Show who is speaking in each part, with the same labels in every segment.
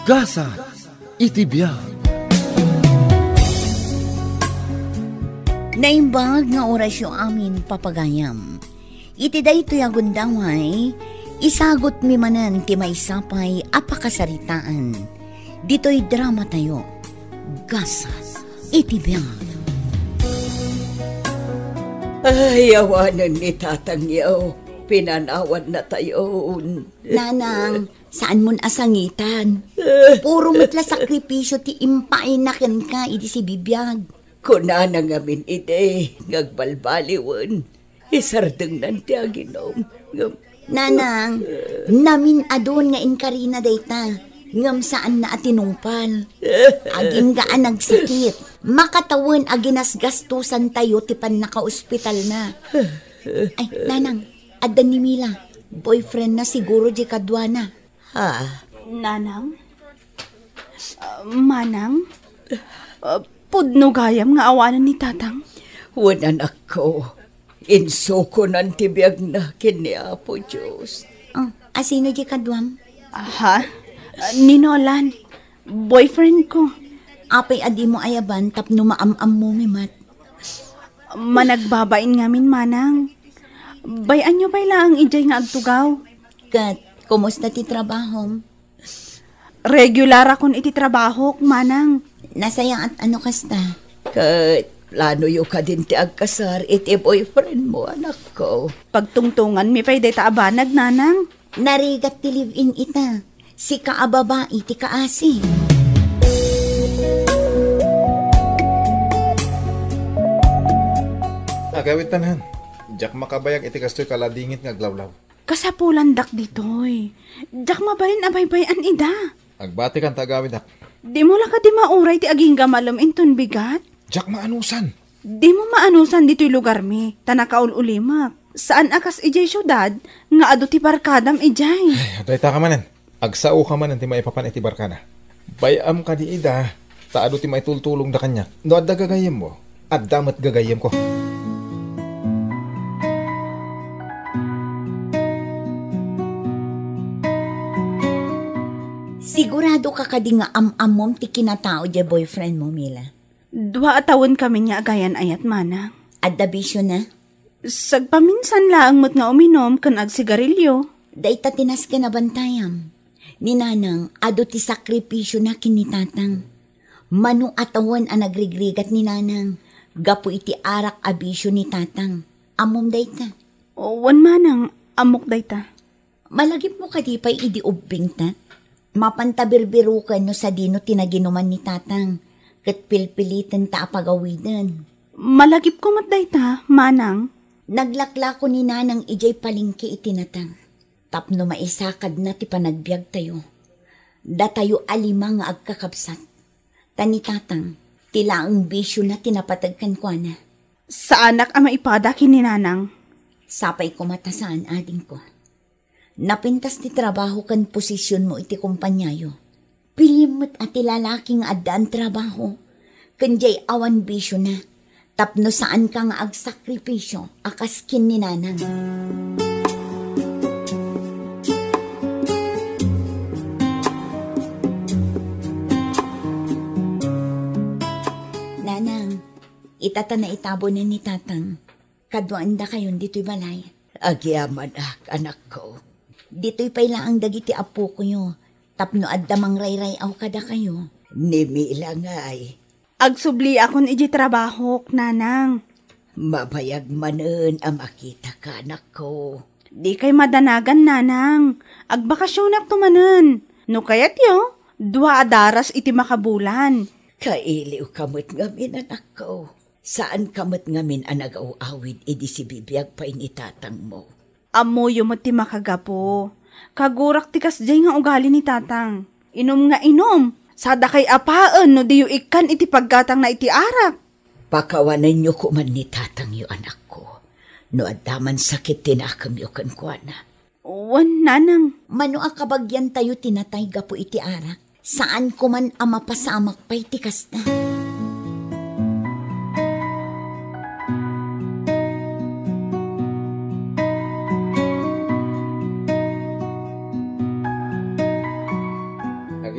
Speaker 1: Gasa iti biag.
Speaker 2: Naimbag nga orasyo amin papagayam. Iti daytoy agundaway, isagot mi manan ti maysapay apakasaritaan. Dito'y drama tayo. Gasa iti biag.
Speaker 3: Ay, awanan ni tatang yaw. Pinanawan na tayo.
Speaker 2: Nanang, saan mon asangitan? Puro matla sakripisyo ti impainaken ka iti si bibiyag.
Speaker 3: Kuna na ngamin ide, ngagbalbaliwan. Isardeng nanti aginom.
Speaker 2: Nanang, namin adon nga inkarina dayta. Ngam saan na atinungpal. Aging gaan nagsakit. Makatawan aginasgastusan tayo tipan naka-ospital na. Ay, nanang, adan ni Mila. Boyfriend na siguro di kadwana.
Speaker 3: Ha?
Speaker 4: Nanang? Manang? Pudno gayam nga awanan ni tatang?
Speaker 3: Wanan ako. Insuko ng tibiyag na kiniapo Diyos.
Speaker 2: Asino di kadwam?
Speaker 4: Aha? Ninolan. Boyfriend ko.
Speaker 2: Apay adi mo ayaban tapno maam-am mo mimat.
Speaker 4: Managbabain ngamin manang. Bayan nyo ba lang ijay nga agtugaw?
Speaker 2: Kat, kumusta ti trabahom?
Speaker 4: Regular akong iti trabaho, manang.
Speaker 2: Nasaya at ano kasta?
Speaker 3: Kat, plano yu ka din ti agkasar iti boyfriend mo, anak ko.
Speaker 4: Pagtungtungan mi pa'y dayta abanag, nanang.
Speaker 2: Narigat ti live-in ita. Si kaababa iti kaasi.
Speaker 5: Agawit tanan. Diyak makabayag iti kastoy kaladingit nga glawlaw.
Speaker 4: Kasapulan dak ditoy. Diyak mabalin abay-bayan ida.
Speaker 5: Agbati kan tagawid dak.
Speaker 4: Di mo lang ka di mauray ti aging gamalom inton bigat.
Speaker 5: Diyak maanusan.
Speaker 4: Di mo maanusan dito'y lugar mi. Tanakaul-ulimak. Saan akas ijay syudad nga ado ti barkadam ijay.
Speaker 5: Ay, dayta ka manan. Agsao ka manan ti maipapan iti barkada. Bayam ka di ida. Taado ti maitultulong da kanya. No adda gagayem mo. Addamat gagayem ko.
Speaker 2: Sigurado ka kadi nga am-amom ti kinatao di boyfriend mo, Mila.
Speaker 4: 2 taon kami nga agayan ayat mana.
Speaker 2: Adda bisyo na?
Speaker 4: Sagpaminsan laang mo't nga uminom kan agsigarilyo.
Speaker 2: Dayta tinas ka na bantayam. Ni nanang, ado ti sakripisyo na kinitatang. Manu atawan ang nagrigrigat ni nanang. Gapo iti arak abisyo ni tatang. Amom dayta.
Speaker 4: Wan manang, amok dayta.
Speaker 2: Malagip mo kadipay idi ubing ta. Mapantabirbiru ka no sa dino tinaginuman ni tatang. Kat pilpilitan ta apagawidan.
Speaker 4: Malagip ko matdayta, manang.
Speaker 2: Naglakla ko ni nanang ijay palingki itinatang. Tapno maisakad na ti panagbiag tayo. Da tayo alima nga agkakabsat. Tani tatang, tila ang bisyo na tinapatagkan ko na.
Speaker 4: Sa anak ang maipada kininanang.
Speaker 2: Sapay ko matasaan ading ko. Napintas ti trabaho kan posisyon mo iti kumpanyayo. Pilimot at ilalaking adaan trabaho. Kanjay awan bisyo na. Tapno saan ka nga agsakripisyo akas kin ni nanang. Nanang, itata na itabo na ni tatang. Kadwaan da kayon dito'y balay.
Speaker 3: Agyaman anak ko.
Speaker 2: Dito'y pailaang dagiti apo ko nyo. Tapno addamang ray-ray aw kada kayo.
Speaker 3: Ni Mila nga'y.
Speaker 4: Agsubli akon iji trabaho, nanang.
Speaker 3: Mabayag manen ang makita ka, anak ko.
Speaker 4: Di kay madanagan, nanang. Agbakasyonak tumanen. No kayat yo, 2 adaras iti makabulan.
Speaker 3: Kailiw kamot ngamin, anak ko. Saan kamot ngamin ang nag-awawid edi si bibiyag pa initatang mo?
Speaker 4: Amoy mo ti makagapo. Kagurak ti kasjay nga ugali ni tatang. Inom nga inom. Sada kay apaan no diyo ikan iti paggatang na iti arak.
Speaker 3: Pakawanan nyo kuman ni tatang yo anak ko. No adaman sakit tinakam yo kan kuana.
Speaker 4: Wan nanang.
Speaker 2: Mano akabagyan tayo tinatay gapo iti arak. Saan kuman ama pasamak pa'y tikas na.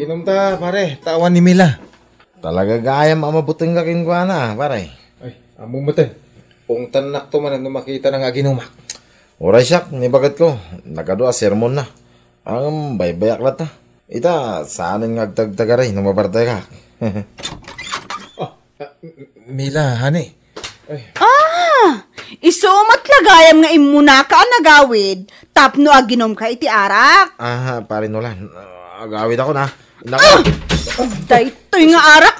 Speaker 5: Maginom ta, pare. Tawan ni Mila.
Speaker 1: Talaga gayam amabuting kakin ko na, pare.
Speaker 5: Ay, amo mo ten. Kung tanak to man ang makita ng aginumak.
Speaker 1: Oray siyak, nibagat ko. Nagadua sermon na. Ang baybayak lata. Ita, saanin nga agtagtagaray nung mabartay ka.
Speaker 5: Mila, honey.
Speaker 4: Isumat lagayam nga imuna ka nagawid. Tapno aginom ka iti arak.
Speaker 1: Pare Nolan. Agawid ako na.
Speaker 4: Daytoy nga arak.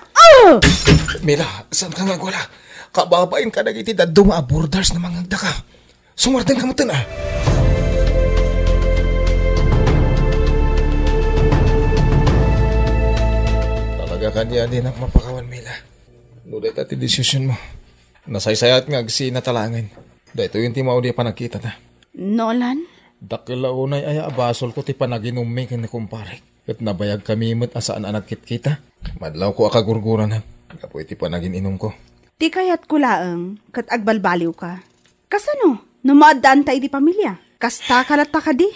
Speaker 5: Mila, saan ka nga wala? Kababain ka na iti daddo nga abordars na mga daka. Sumartan ka mo tan ah. Talaga ka diyan din ang mapakawan, Mila. Nuday tati desisyon mo. Nasaysayat nga agsi na talangan. Dahito yung timaw di pa nagkita na.
Speaker 4: Nolan?
Speaker 5: Dakila unay ay abasol ko ti panaginumi kin ni kumpare. Kat nabayag kami mo't asaan anak kit-kita. Madlaw ko akagurguran ha. Kapo iti panagin inom ko.
Speaker 4: Di kayat kulaang kat agbalbaliw ka. Kasano? Numaadaan ta iti pamilya. Kasta kalata ka di.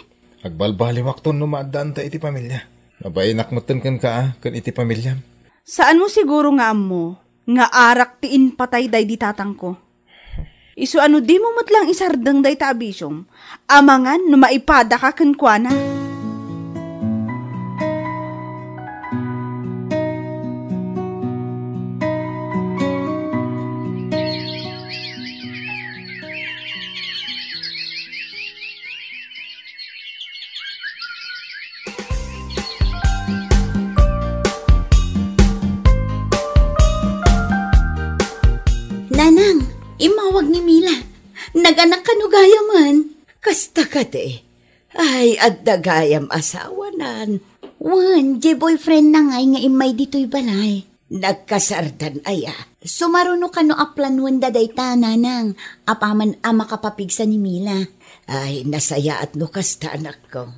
Speaker 5: Agbalbaliwak ton numaadaan ta iti pamilya. Nabayinak mo kan ka kan iti pamilya.
Speaker 4: Saan mo siguro nga mo? Nga arak tiin patay day di tatang ko. Isu ano di mo matlang isardang day ta abisyong. Amangan no maipada ka kankwana.
Speaker 2: Nanang, imawag ni Mila. Naganak ka no gayaman.
Speaker 3: Kasta ka de. Ay, adda gayam asawa nan.
Speaker 2: Wan, di boyfriend na nga imay dito'y balay.
Speaker 3: Nagkasardan aya.
Speaker 2: Sumaruno ka no aplanwan da dayta, nanang. Apaman ama kapapigsa ni Mila.
Speaker 3: Ay, nasaya at no kasta anak ko.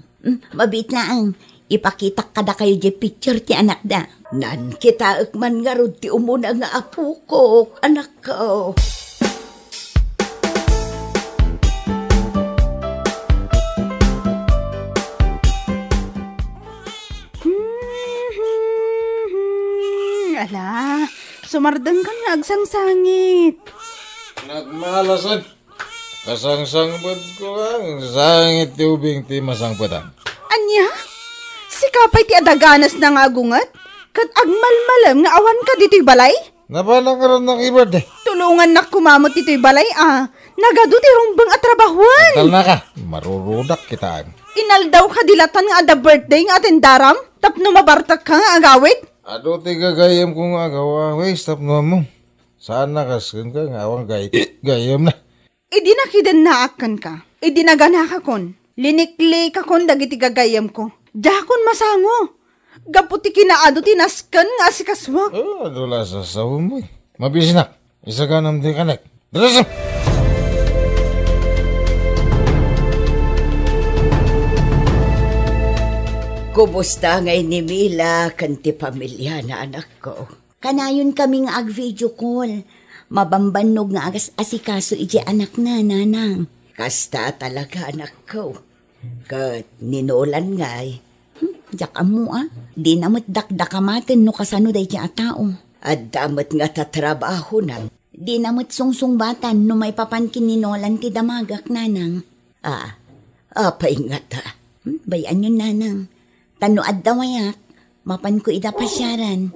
Speaker 2: Mabit na ang ipakitak kada kayo di picture ti anak da.
Speaker 3: Nan kita man nga rod ti umuna nga apo ko, anak ko.
Speaker 4: Ala, sumardang ka nga agsangsangit.
Speaker 5: Nagmalasan. Kasangsangbad ko ang sangit tubing ti masangpatan.
Speaker 4: Anya? Si kapay ti adaganas na nga agungat? Kat agmalmalam nga awan ka dito'y balay?
Speaker 5: Napanakaran ng iba de.
Speaker 4: Tulungan na kumamot dito'y balay Nagado ti rumbang at trabahuan.
Speaker 5: Tal na ka. Marurudak kita.
Speaker 4: Inaldaw ka dilatan nga ada birthday nga atin daram? Tapno mabartak ka nga agawid?
Speaker 5: Ado ti gagayam ko nga agawa. Wey, stop na mo. Saan nakaskin ka nga awang gayam na.
Speaker 4: Idi nakiden na akan ka. Idi nagana ka kon. Linikli ka kon dagiti gagayam ko. Dakon masango. Gaputi kinaado tinaskan nga si kaswak.
Speaker 5: Adula sa sawon mo. Mabisi na. Isa ka nam di kanek. Dalasam!
Speaker 3: Kumusta ngay ni Mila kanti pamilya na anak ko?
Speaker 2: Kanayon kami nga ag-video call. Mabambanog nga asikaso iji anak na, nanang.
Speaker 3: Kasta talaga anak ko. Kat ninolan ngay.
Speaker 2: Diyak amo Di namot dakdakamaten no kasano day ti a tao.
Speaker 3: At damat nga tatrabaho nang.
Speaker 2: Di namot sungsung-batan no may papankin ni Nolan ti damagak, nanang.
Speaker 3: Apay nga ta.
Speaker 2: Bayan yun, nanang. Tanoad daw ayak, mapan ko ida pasyaran.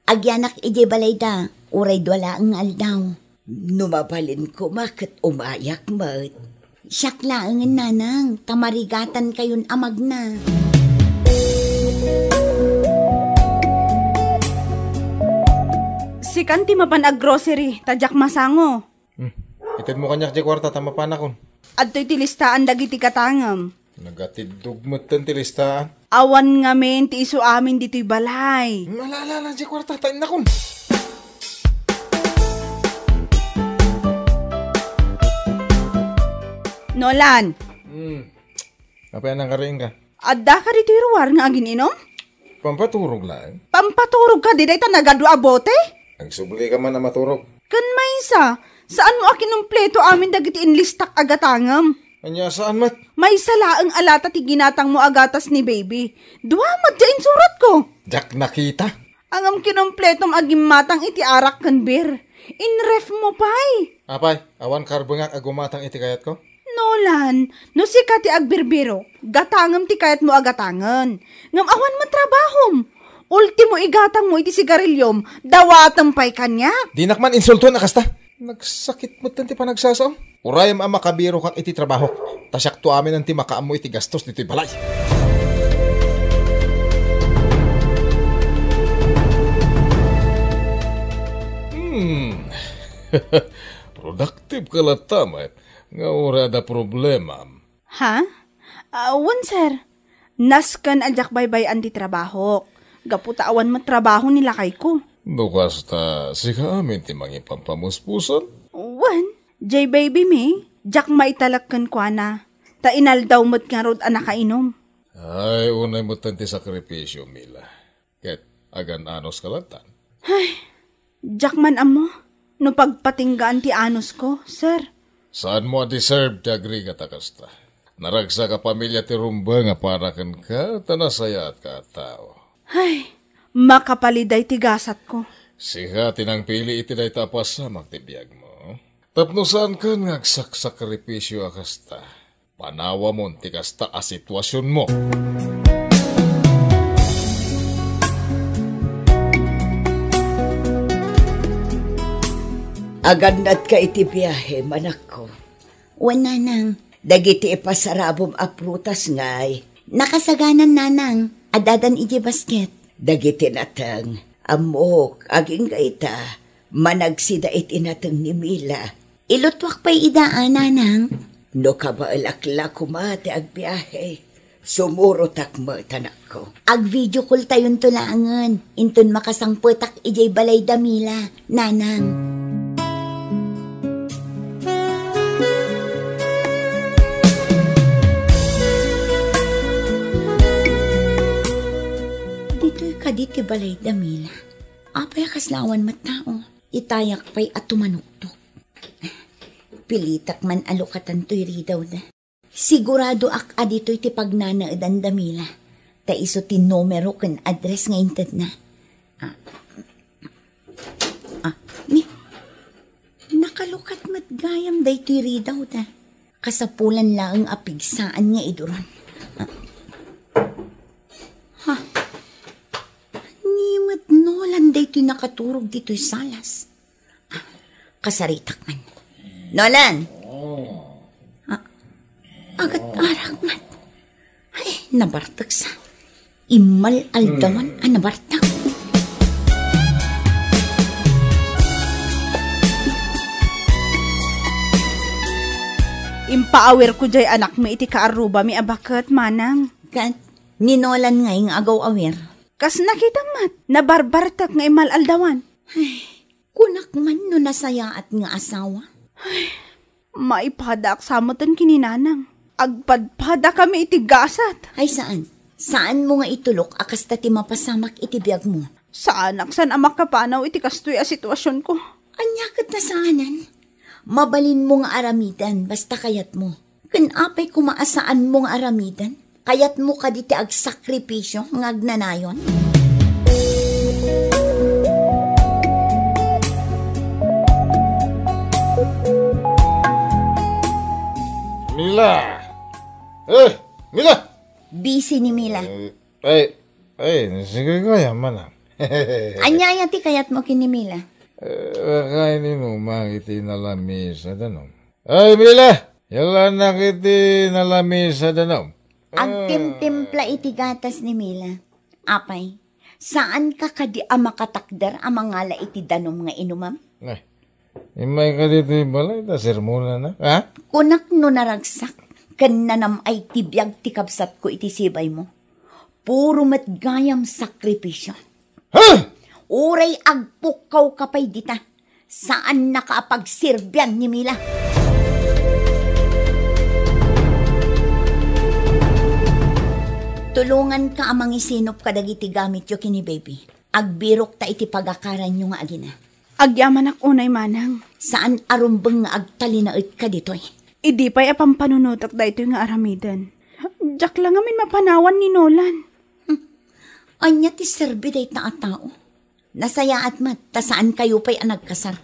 Speaker 2: Agyanak ije balay da, uray dwala ang aldaw.
Speaker 3: Numabalin ko makit umayak mat.
Speaker 2: Siyak laangan, nanang, tamarigatan kayon amag na.
Speaker 4: Si kanti mapan ag-grocery, tadyak masango.
Speaker 5: Itid mo kanyak di kwarta, tama pa na kon.
Speaker 4: Adto'y tilistaan dagiti katangam.
Speaker 5: Nagatidug mo tan tilistaan.
Speaker 4: Awan nga men, ti iso amin dito'y balay.
Speaker 5: Malala di kwarta, tain na kon.
Speaker 4: Nolan,
Speaker 5: Apa yan ang karaing ka?
Speaker 4: adda ka dito'y ruwar nga agininom?
Speaker 5: Pampaturog lang.
Speaker 4: Pampaturog ka, di day ta nagado abote?
Speaker 5: Nagsubli ka man na maturog.
Speaker 4: Kan may isa, saan mo akinumpleto amin dagiti inlistak agatangam?
Speaker 5: Anya saan mat?
Speaker 4: May salaang alata ti ginatang mo agatas ni baby. Duwamat dyan surat ko.
Speaker 5: Jak nakita.
Speaker 4: Angam kinompletom agim matang iti arak kan bir. Inref mo pay.
Speaker 5: Apay, awan karbungak agumatang iti kayat ko?
Speaker 4: Nolan, no si ka ti agbirbiro, gatangam ti kayat mo agatangan. Ngam awan mo trabahom. Ultimo igatang mo iti sigarilyom, dawatang pay kanyak.
Speaker 5: Di nakman insulto na kasta. Nagsakit mo tanti pa nagsasaw. Urayam ang makabiro kang iti trabaho. Tasyak to amin ang ti makaam mo iti gastos dito'y balay. Productive ka latamat. Nga ura da problema.
Speaker 4: Ha? Awan sir, naskan ajak baybay ang ti trabaho. Gaputa awan mo trabaho nila kay ko.
Speaker 5: Dukas ta si kaamin ti mangipampamuspuson.
Speaker 4: Wan, jay baby me, jak maitalakkan kwa na. Ta inal daw mo't nga rod anak kainom.
Speaker 5: Ay, unay mo tanti sakripisyo, Mila. Ket, agan anos kalatan.
Speaker 4: Jak man amo, no pagpatinggaan ti anos ko, sir.
Speaker 5: Saan mo deserve ti agri ka takasta? Naragsa ka pamilya ti rumba nga para kan ka, tanasaya at ka tao.
Speaker 4: Makapaliday ti gasat ko.
Speaker 5: Siha tinang pili iti day tapas sa magtibiyag mo. Tapnusan ka nga sakripisyo akasta. Panawa mo ti kasta a sitwasyon mo.
Speaker 3: Agandad ka iti biyahe, manak ko.
Speaker 2: Wan nanang,
Speaker 3: Dagiti ipasarabom a prutas ngay.
Speaker 2: nakasaganan nanang, adadan iti basket.
Speaker 3: Dagiti natang, amok, aging gaita, managsida iti natang ni Mila.
Speaker 2: Ilutwak pa'y idaan nanang.
Speaker 3: No kabaalakla kumate agbiyahe. Sumuro takmo tanak ko.
Speaker 2: Ag video call tayon tulangan. Inton makasangputak ijay balay damila, nanang. Dito'y kaditi balay damila. Apay kaslawan matao. Itayak pa'y at tumanuktok. Pilitak man alukatan to'y ridaw na. Sigurado ak adito'y ti pagnanaadan damila. Ta iso ti numero kan address nga intad na. Nakalukat mat gayam day to'y ridaw na. Kasapulan laang apigsaan nga iduron. Nimat nolan day to'y nakaturog dito'y salas. Kasaritak man. Nolan! Agat arak man. Ay, nabartag sa. Imal aldawan ang nabartag.
Speaker 4: Impaawir ko jay anak mo iti kaaruba mi abakat manang.
Speaker 2: Kat, ninolan nga yung agaw awir.
Speaker 4: Kas nakita mat, nabarbartak nga imal aldawan.
Speaker 2: Kunak man no nasaya at nga asawa.
Speaker 4: Maipadak samatan kininanang. Agpadpada kami iti gasat.
Speaker 2: Ay saan? Saan mo nga itulok akas ti mapasamak iti biyag mo?
Speaker 4: Saan aksan amak kapanaw iti kastoy a sitwasyon ko.
Speaker 2: Anyakat na saanan. Mabalin mo nga aramidan basta kayat mo. Kanapay kumaasaan mo nga aramidan. Kayat mo ka diti agsakripisyo nga agnanayon.
Speaker 5: Mila! Mila!
Speaker 2: Busy ni Mila.
Speaker 5: Sige kaya man lang.
Speaker 2: Anyaya ti kayat mo kini Mila.
Speaker 5: Kaya ninumang iti nalamis sa danom. Ay, Mila! Yala nakiti nalamis sa danom.
Speaker 2: Agtimtimpla iti gatas ni Mila. Apay, saan ka kadi makatakder ang mangala iti danom nga inumam?
Speaker 5: Ay, imay ka dito balay, ta sermona na, ha?
Speaker 2: Kunak no naragsak, kananam ay tibiyag ti kabsat ko iti sibay mo. Puro matgayam sakripisyon.
Speaker 5: Ha?
Speaker 2: Uray agpukaw kapay dita. Saan nakapagsirbyan ni Mila? Tulungan ka amang isinop kadagiti gamit yo kini baby. Agbirok ta iti pagakaran nyo nga agina.
Speaker 4: Agyaman ak unay manang.
Speaker 2: Saan arumbeng nga agtalinaet ka ditoy?
Speaker 4: Idi pa'y apampanunutak da ito nga aramidan. Diyak lang amin mapanawan ni Nolan.
Speaker 2: Anya ti serbi day ta a tao. Nasaya at mat, ta saan kayo pa'y nagkasar.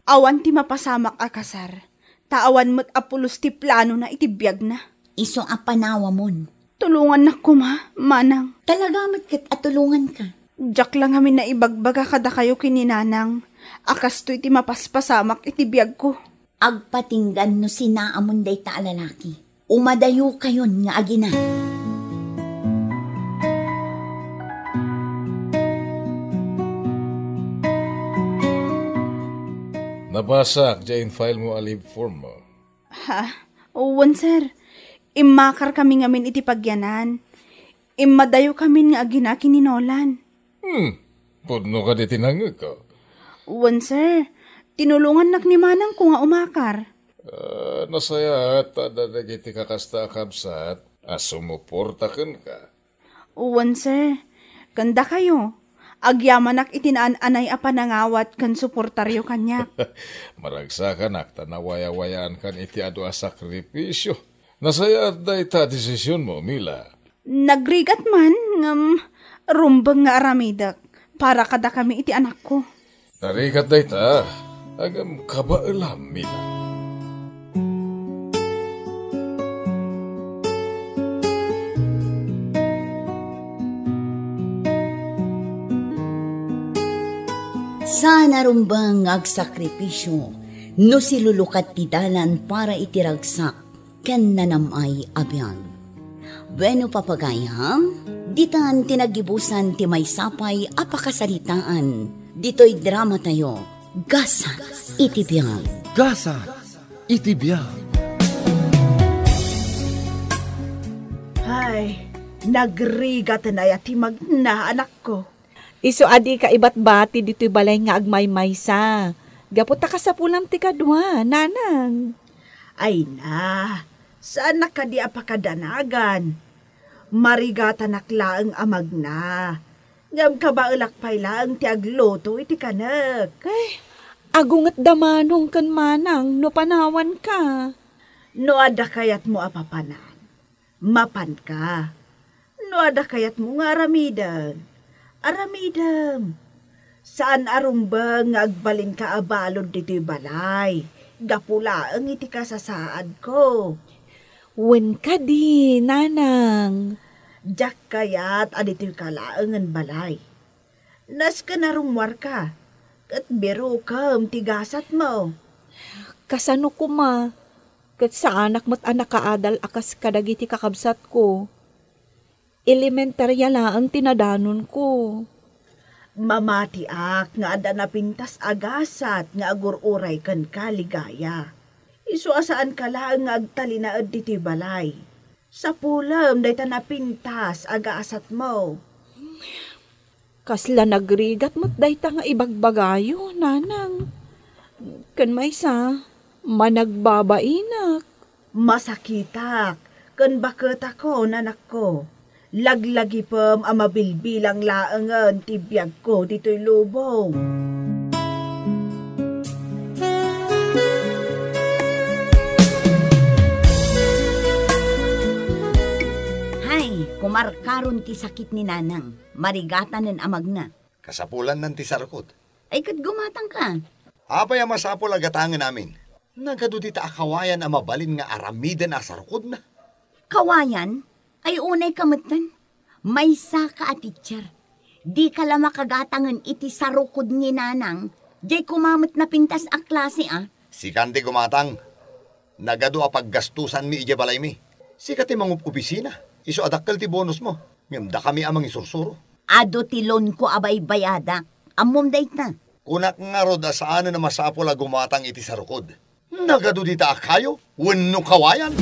Speaker 4: Awan ti mapasamak a kasar. Taawan mo't apulos ti plano na itibiyag na.
Speaker 2: Iso a panawa mon.
Speaker 4: Tulungan na ko manang.
Speaker 2: Talaga mat kat atulungan ka.
Speaker 4: Diyak lang amin na ibagbaga kada kayo kininanang. Akas to'y ti mapaspasamak itibiyag ko.
Speaker 2: Agpatinggan no sinaamon day ta lalaki. Umadayo kayon nga agina.
Speaker 5: Nabasa dyan file mo alib form mo.
Speaker 4: Ha? Uwan, sir. Imakar kami ngamin iti pagyanan. Imadayo kami nga agina kininolan.
Speaker 5: Pudno ka di tinangag ka.
Speaker 4: Uwan, sir. Tinulungan nak ni manang ko nga umakar.
Speaker 5: Nasaya at dadagiti kakasta kabsat, sumuporta kan ka.
Speaker 4: Uwan, sir. Ganda kayo. Agyamanak itinaan-anay a panangawat kan suportaryo kanyak.
Speaker 5: Maragsakan ak, tanawaya-wayaan kan iti adu a sakripisyo. Nasaya at da ita desisyon mo, Mila.
Speaker 4: Nagrigat man, rumbang nga aramidak, para kada kami iti anak ko.
Speaker 5: Narigat da ita, agam kabailam, Mila.
Speaker 2: Sana rumbang agsakripisyo no silulukat ti dalan para itiragsak ken nanamay abyan. Bueno papagayam, ditan tinagibusan ti may sapay apakasalitaan. Dito'y drama tayo, Gasa Itibiyag.
Speaker 6: Gasa Itibiyag.
Speaker 3: Ay, nagrigat na ti magna anak ko.
Speaker 7: Iso adi ka ibat bati dito'y balay nga agmay-maysa. Gaputa ka sa pulam ti kadwa, nanang.
Speaker 3: Ay na, saan na ka di apakadanagan? Marigatan naklaang amag na. Ngam ka ba ulakpay lang ti agloto iti kanak?
Speaker 7: Ay, agungat damanong kan manang no panawan ka.
Speaker 3: No ada kayat mo apapanan, mapan ka. No ada kayat mo nga aramidam. Saan arumbang nga agbalin ka abalod dito'y balay? Gapula ang iti kasasaad ko.
Speaker 7: Wen ka di, nanang.
Speaker 3: Jak kayat adito'y kalaangan balay. Nas ka narumwar ka. Kat biro kam tigasat mo.
Speaker 7: Kasano ko ma? Kat sa anak mo't anak kaadal akas kadagiti kakabsat ko. Elementarya lang tinadanon ko.
Speaker 3: Mamatiak nga ada napintas agasat nga agururay kan kaligaya. Isu asaan ka lang nga agtalinaad diti balay. Sa pulam day ta napintas agasat mo.
Speaker 7: Kasla nagrigat mo't day ta nga ibagbagayo, nanang. Kan maysa, managbabainak.
Speaker 3: Masakitak, kan bakit ako, nanak ko. Laglagi pam amabilbilang laangan tibiyag ko dito'y lubong.
Speaker 2: Hay, kumarkaron ti sakit ni nanang. Marigatan ng amag na.
Speaker 8: Kasapulan ng tisarkod.
Speaker 2: Ay kat gumatang ka.
Speaker 8: Apay ang masapol agatangan namin. Nagadudita akawayan ang mabalin nga aramidan asarkod na.
Speaker 2: Kawayan? Ay unay kamatan, may saka at teacher. Di ka lang makagatangan iti sarukod ni nanang, di kumamot na pintas a klase
Speaker 8: Si Kandi gumatang, nagado a paggastusan mi ija balay mi. Si kati mangup opisina, iso adakkel ti bonus mo. Ngamda kami amang isursuro.
Speaker 2: Ado tilon ko abay bayada, amom dayt na.
Speaker 8: Kunak nga rod asaan na masapol a gumatang iti sarukod. Nagado dita akayo, wenno kawayan.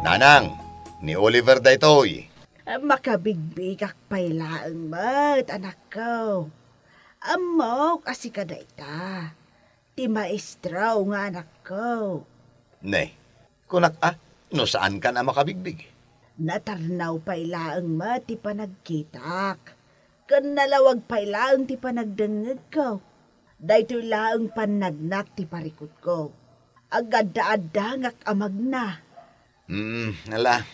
Speaker 8: Nanang, ni Oliver daytoy.
Speaker 3: Makabigbigak pay laang mat, anak ko. Amok asi ka dayta. Ti maestraw nga anak ko.
Speaker 8: Ne, kunak no saan ka na makabigbig?
Speaker 3: Natarnaw pay laang mat, ti panagkitak. Kan nalawag pay laang ti panagdangag ko. Daytoy laang panagnak ti parikot ko. Agada-ada ngak amag na.
Speaker 8: Ala.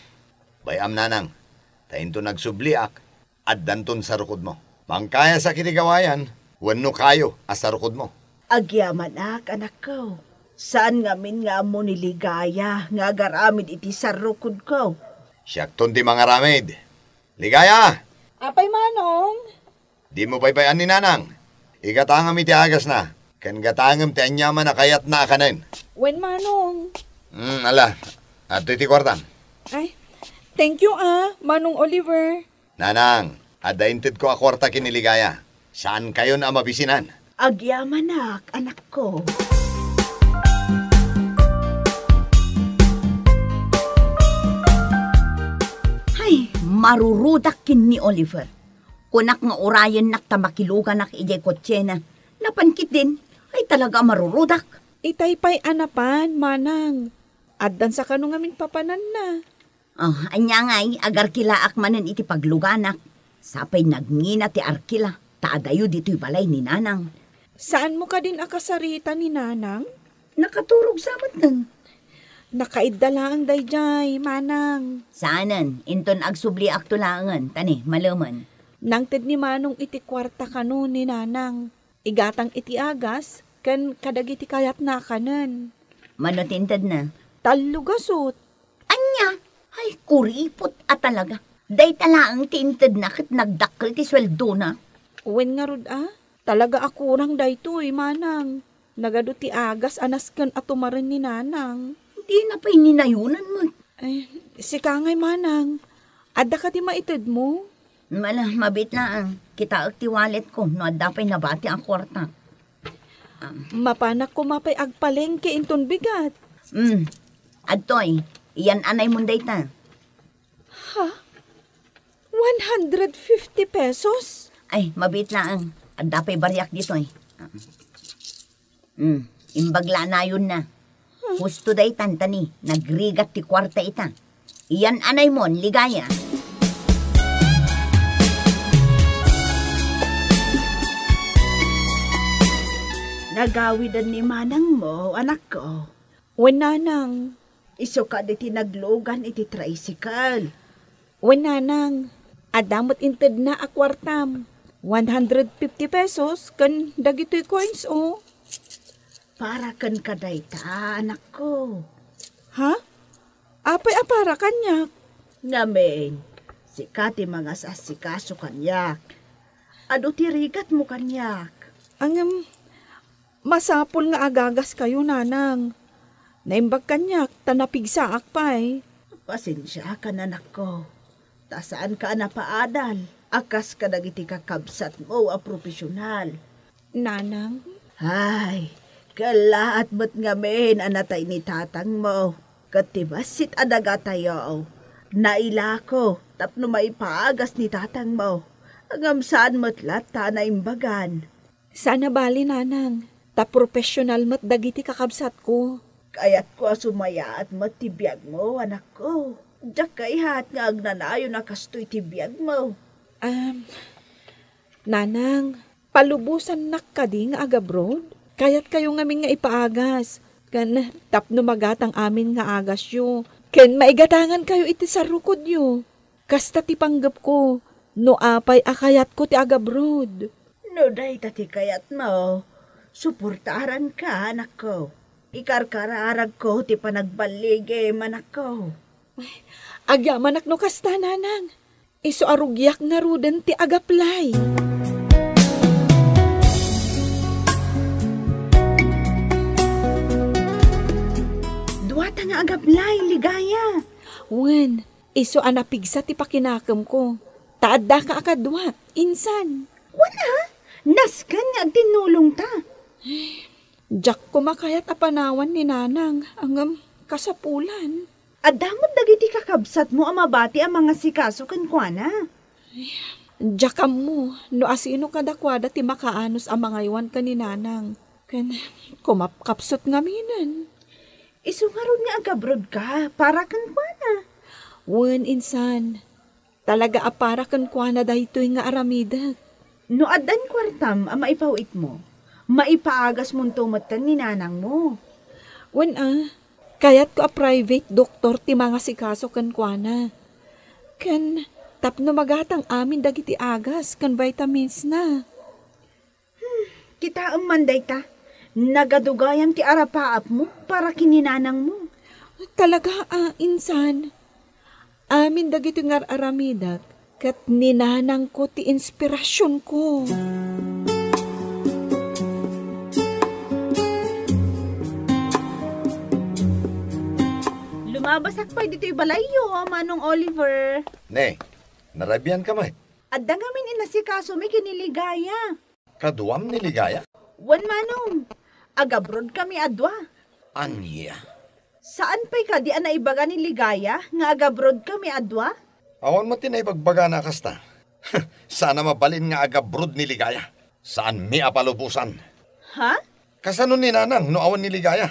Speaker 8: Bayam nanang. Tayin to nagsubliak. At danton sa rukod mo. Mangkaya sa kinigawayan. Wano kayo sa rukod mo.
Speaker 3: Agyaman anak ko. Saan ngamin nga mo niligaya nga garamid iti sa rukod ko?
Speaker 8: Siyakton di mga ramid. Ligaya!
Speaker 7: Apay manong?
Speaker 8: Di mo baybayan ni nanang. Igatangam iti agas na. Kan gatangam ti anyaman na kayat na kanin.
Speaker 7: Wen manong?
Speaker 8: Ala. At iti kwartam.
Speaker 7: Ay, thank you Manong Oliver.
Speaker 8: Nanang, adainted ko a kwarta kiniligaya. Saan kayo na mabisinan?
Speaker 3: Agyaman anak ko.
Speaker 2: Ay, marurudak kin ni Oliver. Kunak nga orayan nak tamakilugan nak ijay kotse na. Napankit din, ay talaga marurudak.
Speaker 7: Itaypay anapan, manang. Addan sa kanong amin papanan na.
Speaker 2: Anya ngay, agar kilaak manen iti pagluganak. Sapay nagngina ti arkila, taadayo dito'y balay ni nanang.
Speaker 7: Saan mo ka din akasarita ni nanang?
Speaker 2: Nakaturog samat nang.
Speaker 7: Nakaidala ang dayjay, manang.
Speaker 2: Saanan, inton agsubli aktulangan, tani, malaman.
Speaker 7: Nangted ni manong iti kwarta kano ni nanang. Igatang iti agas, kan kadagiti kayat na kanan.
Speaker 2: Manotintad na.
Speaker 7: Talugasot.
Speaker 2: Anya, ay kuripot at talaga. Day talaang tintad na kat nagdakkel ti sweldo na.
Speaker 7: Uwen nga rod talaga akurang daytoy, manang. Nagado ti agas anasken at tumarin ni nanang.
Speaker 2: Hindi na pa'y ninayunan mo.
Speaker 7: Ay, si Kangay, manang. Adda ka ti maited mo?
Speaker 2: Mabit na ang kita ti wallet ko no adda pa'y nabati ang kwarta.
Speaker 7: Mapanak ko mapay agpalengke inton bigat.
Speaker 2: Adtoy, iyan anay munday ta.
Speaker 7: Ha? 150 pesos?
Speaker 2: Ay, mabit na ang adda pa'y baryak dito eh. Imbagla na yun na. Husto day tantani, nagrigat ti kwarta ita. Iyan anay mon, ligaya.
Speaker 3: Nagawidan ni manang mo, anak ko.
Speaker 7: Wen nanang.
Speaker 3: Iso ka di tinaglogan iti tricycle.
Speaker 7: Wen nanang. Adamot inted na akwartam. 150 pesos kan dagitoy coins
Speaker 3: Para kan kaday ta, anak ko.
Speaker 7: Ha? Apay apara kanyak?
Speaker 3: Ngamen, sikati mga sasikaso kanyak. Ado tirigat mo kanyak.
Speaker 7: Ang masapol nga agagas kayo, nanang. Naimbag kanyak, tanapigsaak pa'y.
Speaker 3: Pasensya ka, anak ko. Tasaan ka na paadal. Akas ka nagiti kakabsat mo a profesional.
Speaker 7: Nanang?
Speaker 3: Ay, kalaat ba't ngamin anatay ni tatang mo. Katibasit adaga tayo. Naila ko, tapno maipaagas ni tatang mo. Agam saan mo't lata na imbagan.
Speaker 7: Sana bali, nanang. Ta profesional mo't dagiti kakabsat ko.
Speaker 3: Kaya't ko sumaya at matibiyag mo, anak ko. Diyak kayhat nga agnanayo na kastoy tibiyag mo.
Speaker 7: Nanang, palubusan nakadi nga agabroad. Kaya't kayo ngamin nga ipaagas. Kan tapno magatang amin nga agas yo. Ken maigatangan kayo iti sarukod yo. Kasta ti panggap ko. No apay akayat ko ti agabroad.
Speaker 3: No day tati kayat mo. Suportaran ka, anak ko. Ikarkararag ko ti panagbalige, anak ko.
Speaker 7: Agyamanak no kasta, nanang. Iso arugyak nga ruden ti agaplay.
Speaker 3: Duwata nga agaplay, ligaya.
Speaker 7: Wen, iso anapigsa ti pakinakam ko. Taadda ka akadwa, insan.
Speaker 3: Wala, naskan nga tinulong ta.
Speaker 7: Diyak kumakayat apanawan ni nanang ang kasapulan.
Speaker 3: Adamot dagiti kakabsat mo amabati ang mga sikaso kankwana.
Speaker 7: Diyak mo, no asino kadakwada ti makaanos ang mga iwan ka ni nanang. Kan kumapkapsot nga minan.
Speaker 3: Isungarod nga agabrod ka, para kankwana.
Speaker 7: Wen, insan. Talaga apara kankwana dahitoy nga aramidak.
Speaker 3: No adan kwartam ang maipawit mo. Maipaagas mong tumatan ni nanang mo.
Speaker 7: Wen kayat ko a private doktor ti mga sikaso kan kuana. Kan tapno magatang amin dagiti agas kan vitamins na.
Speaker 3: Kita manday ta. Nagadugayam ti arapaap mo para kininanang mo.
Speaker 7: Talaga insan. Amin dagiti ngar aramidak kat ninanang ko ti inspirasyon ko.
Speaker 4: Lumabasak pa dito'y balayo, Manong Oliver.
Speaker 8: Ne, narabian ka man.
Speaker 3: Adda ngamin inasikaso may kiniligaya.
Speaker 8: Kaduam ni Ligaya?
Speaker 3: Wan Manong, agabrod kami adwa.
Speaker 8: Anya.
Speaker 3: Saan pa'y ka di naibaga ni Ligaya nga agabrod kami adwa?
Speaker 8: Awan mo tinay pagbaga na kasta. Sana mabalin nga agabrod ni Ligaya. Saan mi apalubusan?
Speaker 3: Ha?
Speaker 8: Kasano ni nanang no awan ni Ligaya?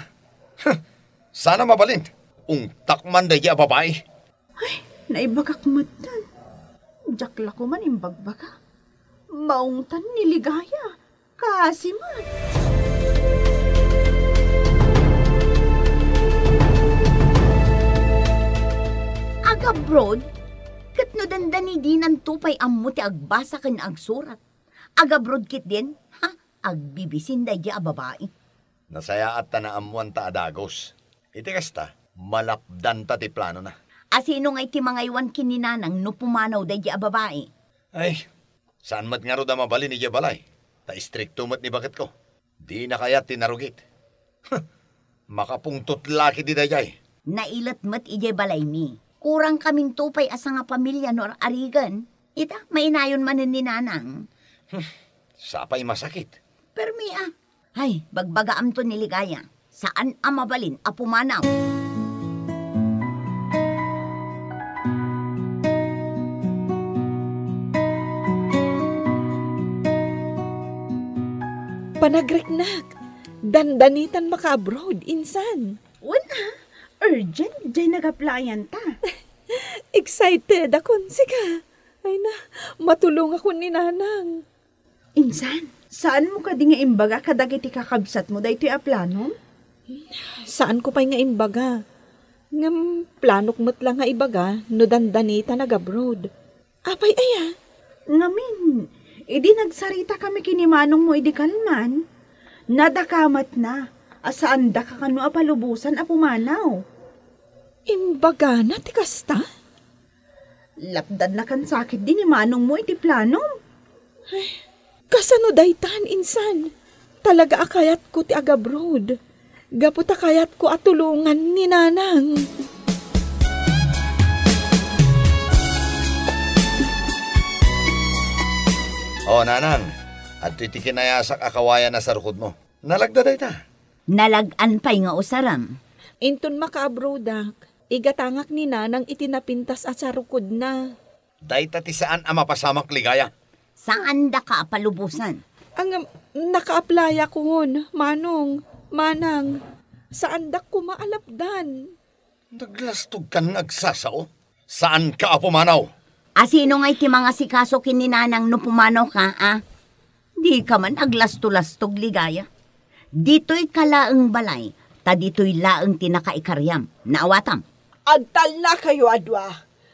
Speaker 8: Sana mabalin. Ungtak man dahi a babae.
Speaker 3: Ay, naibagak matan. Jakla ko man imbagbaga. Maungtan ni Ligaya. Kasi man.
Speaker 2: Agabrod, kat no dandani din ang tupay ammo ti agbasa kan agsurat. Agabrod kit din, agbibisin dahi a babae.
Speaker 8: Nasaya at tanaamuan ta adagos. Iti kasta, malapdan ta ti plano na.
Speaker 2: Asino nga iti mga iwan kininanang no pumanaw dahi a babae.
Speaker 8: Ay, saan mat nga ro da mabalin ni balay? Ta istrikto mat ni bakit ko. Di na kaya tinarugit. Makapungtot laki di dayay.
Speaker 2: Nailat mat ije balay mi. Kurang kaming tupay asa nga pamilya nor arigan. Ita, mainayon manen ni nanang.
Speaker 8: Sapay masakit.
Speaker 2: Permi Ay, bagbagaam to ni Ligaya. Saan mabalin a pumanaw?
Speaker 7: Panagreknak, dandanitan maka-abroad, insan.
Speaker 3: Wana, urgent jay nag-applyan ta.
Speaker 7: Excited akon, sika. Ay na, matulong ako ni nanang.
Speaker 3: Insan, saan mo ka di nga imbaga kadagiti kakabsat mo dahito aplanom?
Speaker 7: Saan ko pa'y nga imbaga? Ngam, planok mo't lang nga ibaga, no dandanita nag-abroad. Apay aya?
Speaker 3: Ngamin, idi nagsarita kami kinimanong mo idi kalman. Nadakamat na, asaan da ka kano apalubusan a pumanaw.
Speaker 7: Imbaga na, tikasta?
Speaker 3: Lapdan na kan sakit din ni manong mo iti planom.
Speaker 7: Ay, kasano daytan, insan? Talaga akayat ko ti agabroad. Gapot akayat ko atulungan ni nanang.
Speaker 8: O nanang, at iti kinayasak akawayan na sa rukod mo. Nalagda day ta.
Speaker 2: Nalagan pa'y nga usaram.
Speaker 7: Inton maka-abroadak, igatangak ni nanang itinapintas at sarukod na.
Speaker 8: Day ta ti saan mapasamak Ligaya?
Speaker 2: Saan da ka palubusan?
Speaker 7: Ang naka-applya ko manong, manang, saan dak ko maalapdan?
Speaker 8: Naglastog ka nagsasao? Saan ka pumanaw?
Speaker 2: Asino nga iti mga sikaso kininanang no pumanaw ka, Di ka man aglasto-lastog Ligaya. Dito'y kalaang balay, ta dito'y laang tinakaikaryam. Naawatam.
Speaker 3: Agtal na kayo adwa.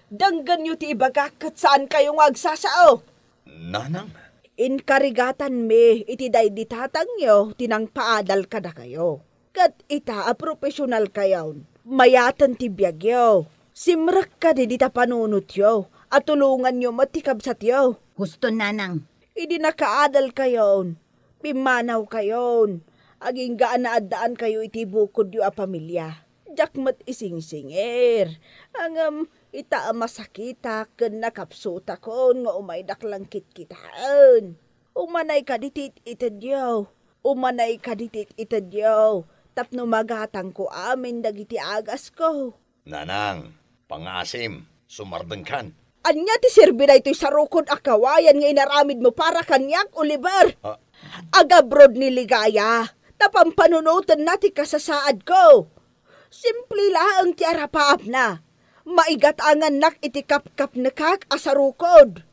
Speaker 3: Danggan nyo ti ibagak saan kayong agsasao.
Speaker 8: Nanang?
Speaker 3: Inkarigatan me, iti day ditatang nyo, tinang paadal ka na kayo. Kat ita a profesional kayaw, mayatan ti biyagyo. Simrak ka di dita panunot yo, at tulungan nyo matikabsat yo.
Speaker 2: Gusto nanang.
Speaker 3: Idi nakaadal kayon, pimanaw kayon, aging gaan na addaan kayo iti bukod yo a pamilya. Jakmat ising-singer, ang ita masakita ken nakapsuta kon nga umay daklang kitkitaan. Umanay ka ditit itadyaw, umanay ka ditit itadyaw, tapno magatang ko amin dagiti agas ko.
Speaker 8: Nanang, pangasim, sumardeng kan.
Speaker 3: Anya ti sirbi na ito'y sarukod akawayan nga inaramid mo para kanyak, Oliver. Agabrod ni Ligaya, tapampanunutan na ti kasasaad ko. Simple lang ti arapaap na. Maigatangan nak iti kap-kap na kak asarukod.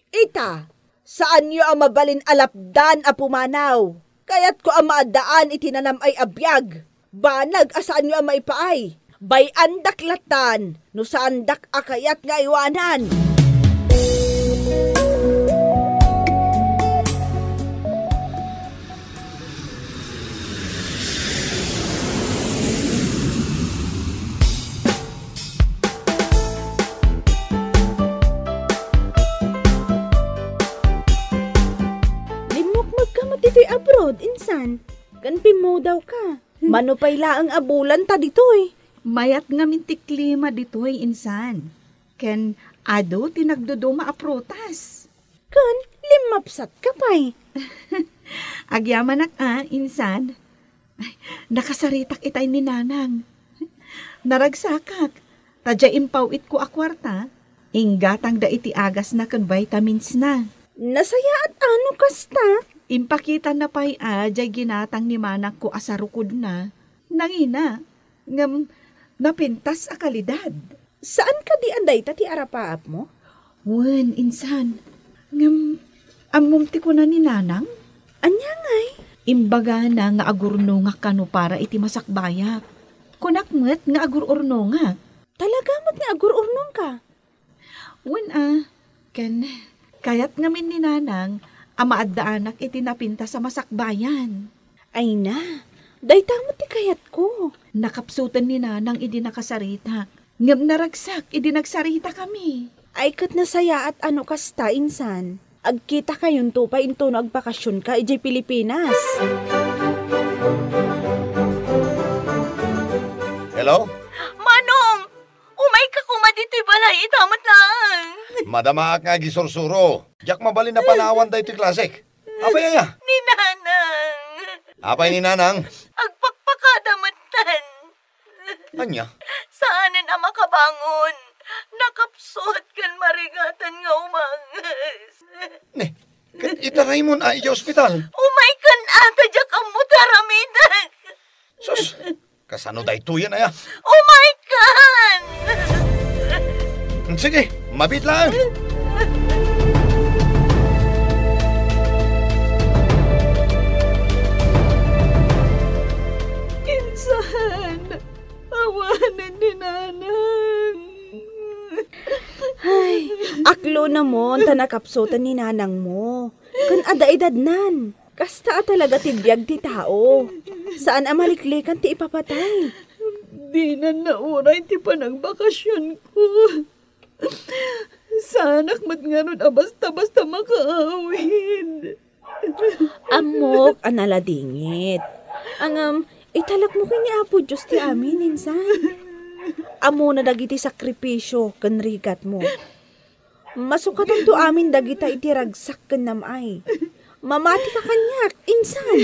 Speaker 3: Ita, saan nyo ang mabalin alapdan a pumanaw? Kaya't ko ang maadaan itinanam ay abiyag. Banag asaan nyo ang maipaay. Bay andak latan, no sa andak akayat nga iwanan.
Speaker 4: Limok magkamot dito'y abroad, insan. Ganpin mo daw ka. Manupay laang abulan ta dito'y.
Speaker 7: Mayat nga mintik klima dito'y insan. Ken ado tinagduduma a prutas.
Speaker 4: Kan, limapsat ka pa'y.
Speaker 7: Agyaman insan. Ay, nakasaritak itay ni nanang. Naragsakak. Tadya impawit ko akwarta. Inggatang da iti agas na kan vitamins na.
Speaker 4: Nasaya at ano kasta?
Speaker 7: Impakita na pa'y jay ginatang ni manang ko asarukod na. Nangina, ngam napintas a kalidad.
Speaker 4: Saan ka di anday ta ti arapaap mo?
Speaker 7: Wen, insan. Ngam, amumti ko na ni nanang.
Speaker 4: Anya ngay?
Speaker 7: Imbaga na nga agurno nga kano para iti masakbayak. Kunakmet nga agururno nga.
Speaker 4: Talaga mat nga agururnong ka?
Speaker 7: Wen ken, kayat ngamin ni nanang, amaad da anak iti napinta sa masakbayan.
Speaker 4: Ay na, daytamo ti kayat ko.
Speaker 7: Nakapsutan ni nanang idi nakasarita. Ngam naragsak, idi nagsarita kami.
Speaker 4: Ay kat nasaya at ano kasta, insan. Agkita kayon to pa into no agbakasyon ka, iji Pilipinas.
Speaker 8: Hello?
Speaker 9: Manong! Umay ka kumadito'y balay, itamat lang.
Speaker 8: Madama nga gisursuro. Diyak mabalin na panawan da ito'y klasik. Apay aya?
Speaker 9: Ni Nanang.
Speaker 8: Apay ni nanang?
Speaker 9: Agpakpakadamatan.
Speaker 8: Anya?
Speaker 9: Saanin ang makabangon? Nakapsot kan marigatan nga umangas.
Speaker 8: Ne, itaray mo na iya ospital.
Speaker 9: Umay kan ata jak ang mutaramidan.
Speaker 8: Sus, kasano da ito yan aya?
Speaker 9: Umay kan!
Speaker 8: Sige, mabit lang.
Speaker 7: Insan, awanan ni nanang.
Speaker 4: Ay, aklo na mo, ta nakapsutan ni nanang mo. Kan ada-edad nan. Kasta talaga tibiyag ti tao. Saan amaliklikan ti ipapatay?
Speaker 7: Di na nauray ti panagbakasyon ko. Sanak mat nga nun basta-basta makaawin.
Speaker 4: Amok, analadingit. Ang italak mo kini Apo Diyos ti amin, insan. Amo na dagiti sakripisyo kan rigat mo. Masukatan to amin dagita iti ragsak kan namay. Mamati ka kanyak, insan.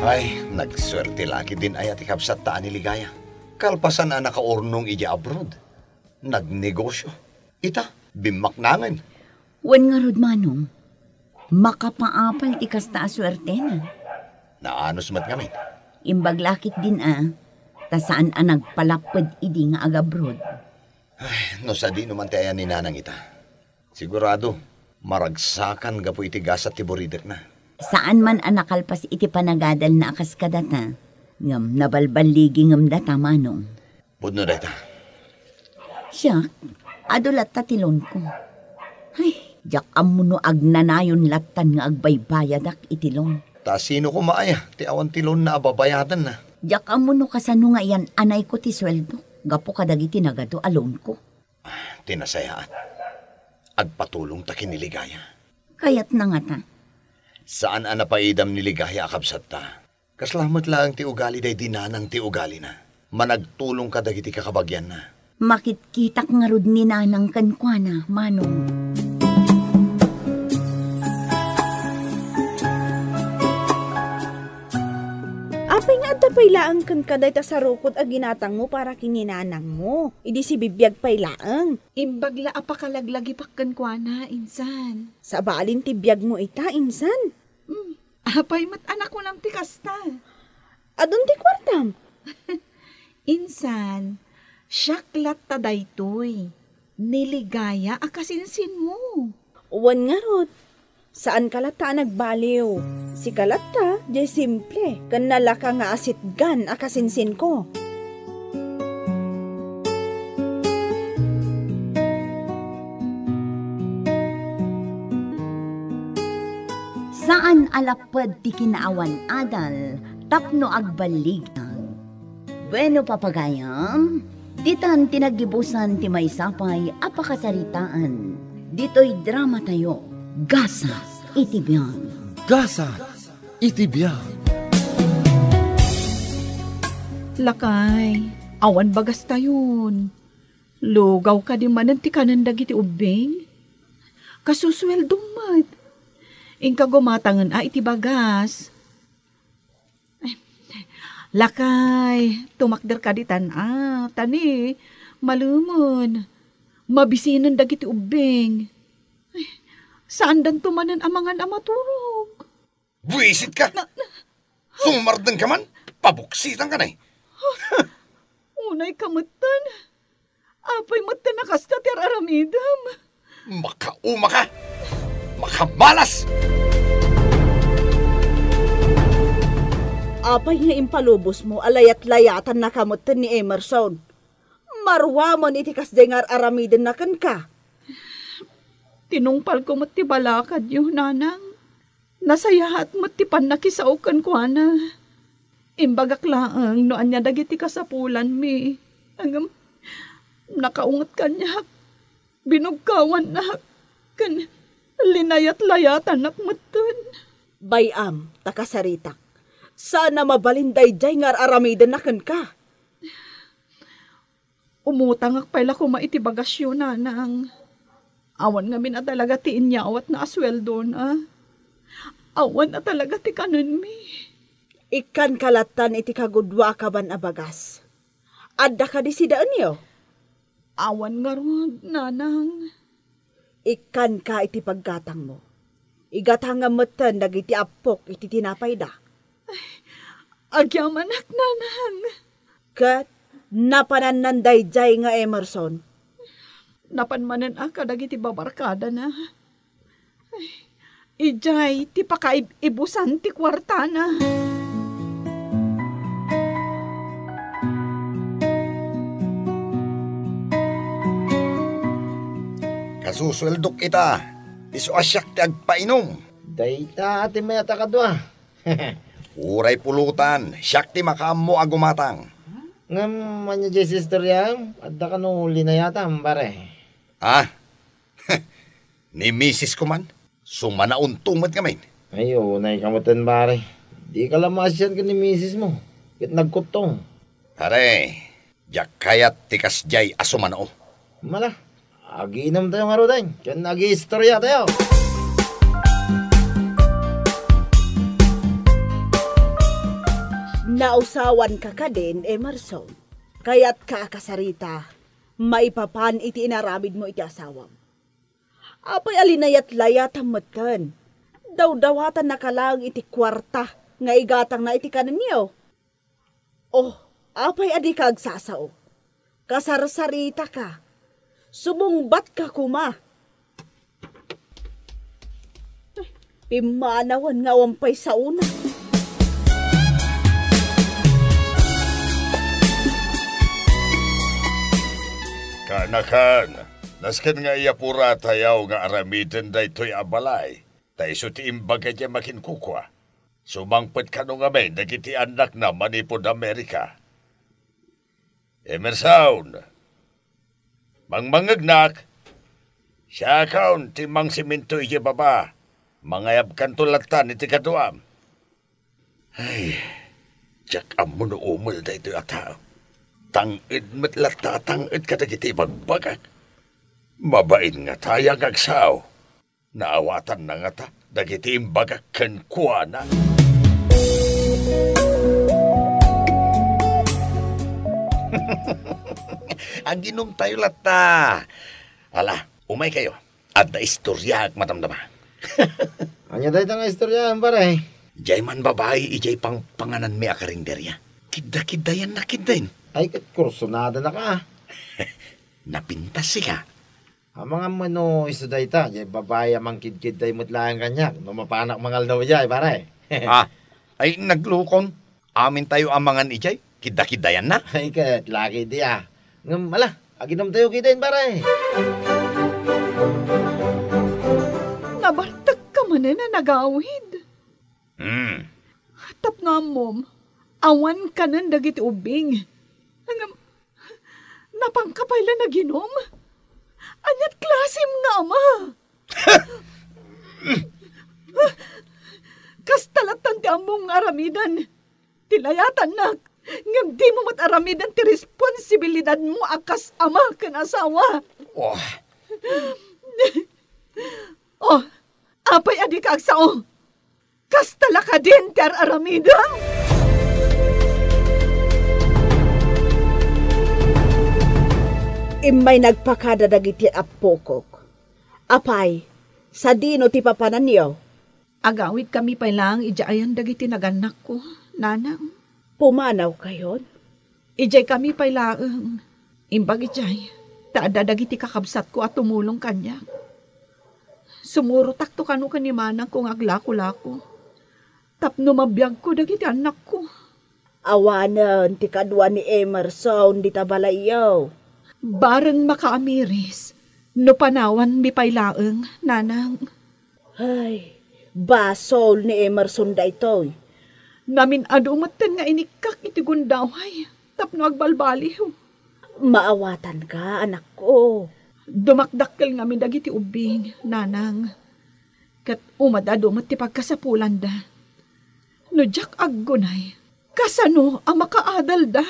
Speaker 8: Ay, nagswerte laki din ay ati kapsat taan ni Ligaya. Kalpasan na nakaurnong ija abroad. Nagnegosyo. Ita, bimaknangan.
Speaker 2: Wan nga rod manong, makapaapal ti kasta aswerte na.
Speaker 8: Naanos mat kami.
Speaker 2: Imbaglakit din ta saan nagpalapad idi nga agabrod.
Speaker 8: Ay, no sa di naman tayo ni nanang ita. Sigurado, maragsakan gapo iti gasat ti borider na.
Speaker 2: Saan man nakalpas iti panagadal na akas kadata, ngam nabalbaligi ngam data manong.
Speaker 8: Budno data.
Speaker 2: Siya, adulat tatilon ko. Ay, jak amuno agnanayon latan nga agbaybayadak itilong.
Speaker 8: Ta sino ko maaya, ti awan tilon na ababayadan na.
Speaker 2: Jak amuno kasano nga yan anay ko ti sweldo. Gapo kadagiti nagado alon ko.
Speaker 8: Tinasayaan. Agpatulong ta kiniligaya.
Speaker 2: Kayat na nga ta.
Speaker 8: Saan napaidam ni Ligaya akabsat ta? Kaslamat lang ti ugali day dinanang ti ugali na. Managtulong ka dagiti kakabagyan na.
Speaker 2: Makitkitak nga rod ni nanang kankwana, manong.
Speaker 4: Apay nga at pailaang kan kaday ta sa rukod a ginatang mo para kininanang mo. Idi si bibiyag pailaang.
Speaker 7: Imbagla apakalaglagi pakkan kwa na, insan.
Speaker 4: Sa balin ti biyag mo ita, insan.
Speaker 7: Apay mat anak ko ng tikasta.
Speaker 4: Adun ti kwartam.
Speaker 7: Insan, syaklat ta daytoy. Niligaya akasinsin mo.
Speaker 4: Uwan nga rod. Saan kalata nagbaliw? Si kalata, jay simple. Kanala ka nga asitgan akasinsin ko.
Speaker 2: Saan alapad ti kinaawan adal, tapno agbalig. Bueno papagayam, ditan tinagibusan ti may sapay apakasaritaan. Dito'y drama tayo, Gasa iti biyag.
Speaker 6: Gasa iti biyag.
Speaker 7: Lakay, awan bagas tayon. Lugaw ka di manan ti kanan dagiti ubing. Kasusweldo mat. Ingka gumatangan iti bagas. Lakay, tumakder ka di tani, malumon. Mabisinan dagiti ubing. Ay, saan dan tumanan amangan amaturog?
Speaker 8: Buisit ka! Sumardan ka man, pabuksitan ka na eh.
Speaker 7: Unay kamutan. Apay matan na kasta ti aramidam.
Speaker 8: Makauma ka! Makamalas!
Speaker 4: Apay nga impalubos mo, alayat-layatan na kamutan ni Emerson. Marwamon iti kasdengar aramiden na kan ka.
Speaker 7: Tinungpal ko mo't ti balakad yun, nanang. Nasayahat mo't ti panakisaukan ko, ana. Imbagak laang noan niya dagiti kasapulan mi. Hanggang nakaungat ka niya. Binugkawan na. Kan linayat-layatan nakmatan.
Speaker 4: Bayam, takasaritak. Sana mabalinday jay ngar aramiden na kan ka.
Speaker 7: Umutangak pala ko maitibagasyon, nanang. Awan nga min na talaga ti inyawat na asweldo na. Awan na talaga ti kanon mi.
Speaker 4: Ikan kalatan iti kagudwa ka ban abagas. Adda ka di sidaan niyo?
Speaker 7: Awan nga rod, nanang.
Speaker 4: Ikan ka iti paggatang mo. Igatang nga matan dagiti apok iti tinapay da.
Speaker 7: Agyamanak, nanang.
Speaker 4: Kat, napanananday jay nga Emerson.
Speaker 7: Napanmanan ka dagiti babarkada na. Ay, ijay, ti pakaibusan ti kwarta na.
Speaker 8: Kasusweldok ita. Iso asyak ti agpainom.
Speaker 1: Dayta ati may atakadwa.
Speaker 8: Uray pulutan, siyak ti makaammo agumatang.
Speaker 1: Ngam manya jay sister yam, adda ka no linayatam pare.
Speaker 8: Ah, ni misis ko man, sumanauntumat kami.
Speaker 1: Ayo, naikamutan pare. Di ka lamasyan ka ni misis mo. Kit nagkutong.
Speaker 8: Pare, jak kayat tikas jay asumanao.
Speaker 1: Mala, aginam tayo nga rodain. Kaya nag-istorya tayo.
Speaker 4: Nausawan ka ka din, Emerson. Kaya't ka kasarita, maipapan iti inaramid mo iti asawam. Apay alinayat-layat hamatan. Daw-dawatan na kalang iti kwarta nga igatang na iti kanan niyo. Oh, apay adi ka agsasao. Kasarasarita ka. Sumungbat ka kuma. Pimanawan nga wampay sa una.
Speaker 8: Kanakan, nasken nga iyapura tayaw nga aramiden da ito'y abalay. Tayo so ti imbaga dya makinkukwa. Sumangpet ka nung amin, nagiti anak na manipod Amerika. Emerson, mangmangagnak, siya kaun ti mang siminto iya baba, mangayab kan tulatan iti kaduam. Ay, jak amo no umul da ito'y ataw. Tangid matlata, tangid ka dagiti magbagak. Mabain nga tayang agsaw. Naawatan na nga ta, dagiti imbagak kan kuwana. Ang ginom tayo lata. Ala, umay kayo. At na istorya at matamdama.
Speaker 1: Anya dahi nga istorya, pare.
Speaker 8: Jay man babae, ijay pang panganan mi akarinderya. Kida-kida yan na kidain.
Speaker 1: Ay, kat kursunada na ka.
Speaker 8: Napintas siya.
Speaker 1: Ang mga mano iso dahi ta, jay babae amang kid-kid dahi mutlaang kanyak. No mapanak mangal daw jay, pare.
Speaker 8: Ay naglukon. Amin tayo amangan ijay. Kida-kida yan na.
Speaker 1: Ay, kat laki diya. Ngam, ala, aginom tayo kitain, pare.
Speaker 7: Nabartag ka man na nagawid. Tap nga mom, awan ka nan dagiti ubing. Napangkapay lang na ginom. Anyat klasim nga ama. Kastalatan ti among aramidan. Tilayatan nak. Ngam di mo mat-aramidan ti responsibilidad mo akas ama kan asawa. Oh, apay adi ka agsao. Kastala ka din ti aramidan.
Speaker 3: Imay nagpakadadag iti apokok. Apay, sa dino ti papanan niyo?
Speaker 7: Agawid kami pa lang, ijaayan dagiti naganak ko, nanang.
Speaker 3: Pumanaw kayon?
Speaker 7: Ijay kami pa lang, imbag ijay, taada dagiti kakabsat ko at tumulong kanya. Sumurutak to kanu kanimanang kung aglako-lako. Tapno mabiyag ko dagiti anak ko.
Speaker 3: Awanan, ti kadwa ni Emerson, di tabalayaw.
Speaker 7: Bareng makaamiris, no panawan mi pailaeng, nanang.
Speaker 3: Ay, basol ni Emerson da ito'y.
Speaker 7: Namin adumatan nga inikak iti gundaway, tapno agbalbaliw.
Speaker 3: Maawatan ka, anak ko.
Speaker 7: Dumakdakkel nga mi dagiti ubing, nanang. Kat umadadumat ti pagkasapulan da. No jak aggunay, kasano ang makaadal da.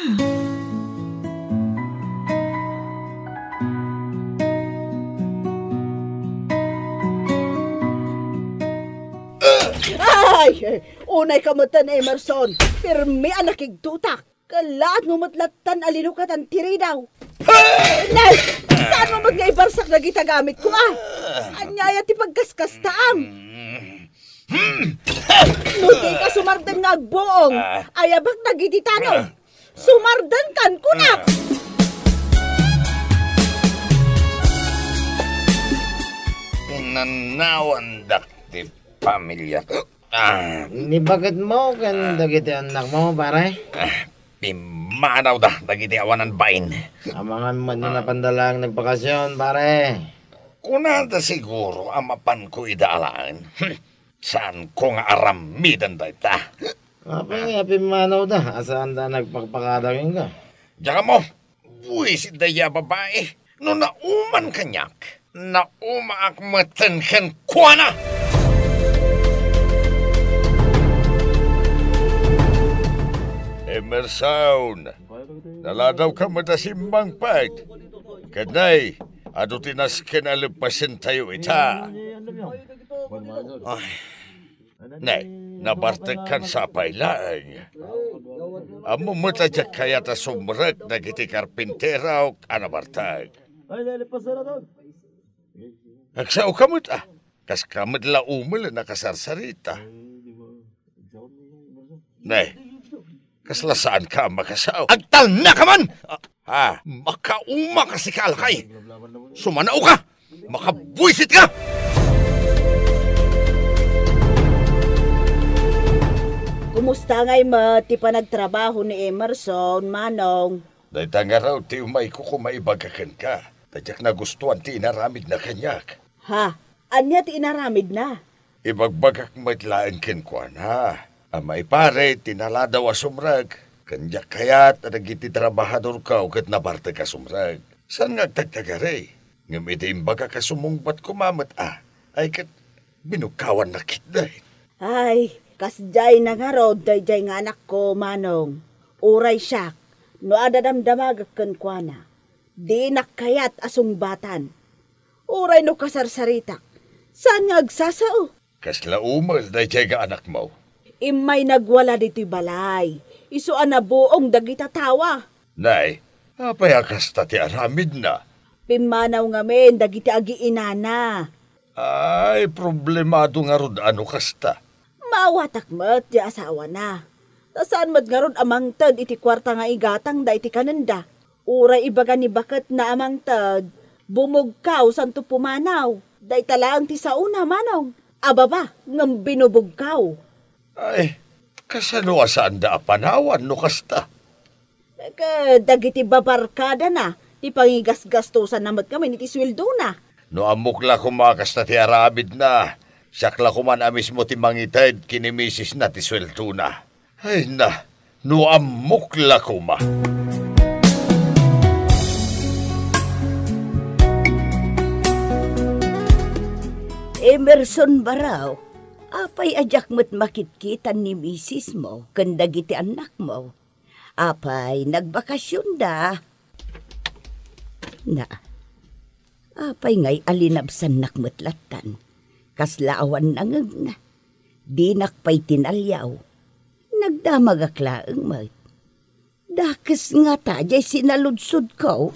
Speaker 3: Ay, unay kamutan Emerson, pirmi anakig tutak. Kalaat ngumatlatan alinukatan tiridaw. Nay, saan mo mag-ibarsak na gitagamit ko Anyaya ti pagkaskastaam. Nuti ka sumardan nga agbuong, ayabak nagititano. Sumardan kan kunak.
Speaker 8: Pinanawan dakti pamilya.
Speaker 1: Ni bakit mo kan dagiti anak mo, pare?
Speaker 8: Pimanaw da, dagiti awanan bain.
Speaker 1: Amangan man na pandalang nagpakasyon, pare.
Speaker 8: Kunada siguro amapan ko idaalaan. Saan ko nga aramidan da ita?
Speaker 1: Api manaw da, asaan da nagpakpakadagin ka?
Speaker 8: Diyan mo, buwisit da ya babae. No nauman kanyak, naumaak matankan kwa na! Emerson, naladaw ka matasimbang pag. Kanay, ado tinaskin alipasin tayo ita. Ay, nay, nabartag kan sa pailaan. Amo matadyak kaya ta sumrek na giti karpintera o anabartag. Agsao kamot kas kamot la umul na kasarsarita. Nay, kaslasaan ka makasaw. Agtal na ka man! Makauma ka si Kalakay. Sumanao ka! Makabuisit ka!
Speaker 3: Kumusta ngay ti panagtrabaho ni Emerson, Manong?
Speaker 8: Dahita nga raw ti umay ko kumaibagakan ka. Tadyak na gustuan ti inaramid na kanyak.
Speaker 3: Ha? Anya ti inaramid na?
Speaker 8: Ibagbagak matlaan ken kwan ha. Amay pare, tinaladaw a sumrag. Kanyak kayat at nagiti trabahador ka ukat nabarta ka sumrag. Saan nga tagtagare? Ngamit imbaga ka sumungbat kumamat ay kat binukawan na kitday.
Speaker 3: Ay, kasjay na nga rod, dayjay nga anak ko, Manong. Uray siyak, no adadamdamagak kan kwa. Di nakayat asong batan. Uray no kasarsaritak. Saan nga agsasao?
Speaker 8: Kasla umal, dayjay nga anak mo.
Speaker 3: Imay nagwala dito'y balay. Isuan na buong dagita tawa.
Speaker 8: Nay, Apay kasta ti aramid na.
Speaker 3: Pimanaw ngamin, dagiti agi inana.
Speaker 8: Ay, problemado nga rod ano kasta.
Speaker 3: Maawatak mat, di asawa na. Saan mat nga rod amang tad, iti kwarta nga igatang da iti kananda. Uray ibaga ni bakat na amang tad, bumugkaw santo pumanaw. Day talaang ti sauna manong. Ababa, ngam binubugkaw.
Speaker 8: Ay, kasano asaan da apanawan no kasta?
Speaker 3: Dagiti babarkada na, ti pangigas-gastusan namat kami, iti sweldo na.
Speaker 8: No amukla kumakas na ti arabid na. Sakla kuman amis mo ti mangitad kinimisis na ti sweldo na. Ay na, no amukla kuma.
Speaker 2: Emerson Baraw, apay ajak mo't makitkitan ni misis mo, kandagiti anak mo. Apay, nagbakasyon da. Na, apay ngay alinabsan nakmatlatan. Kaslaawan nangag na. Di nakpay tinalyaw. Nagdamagaklaang mat. Dakes nga tajay sinaludsod ko.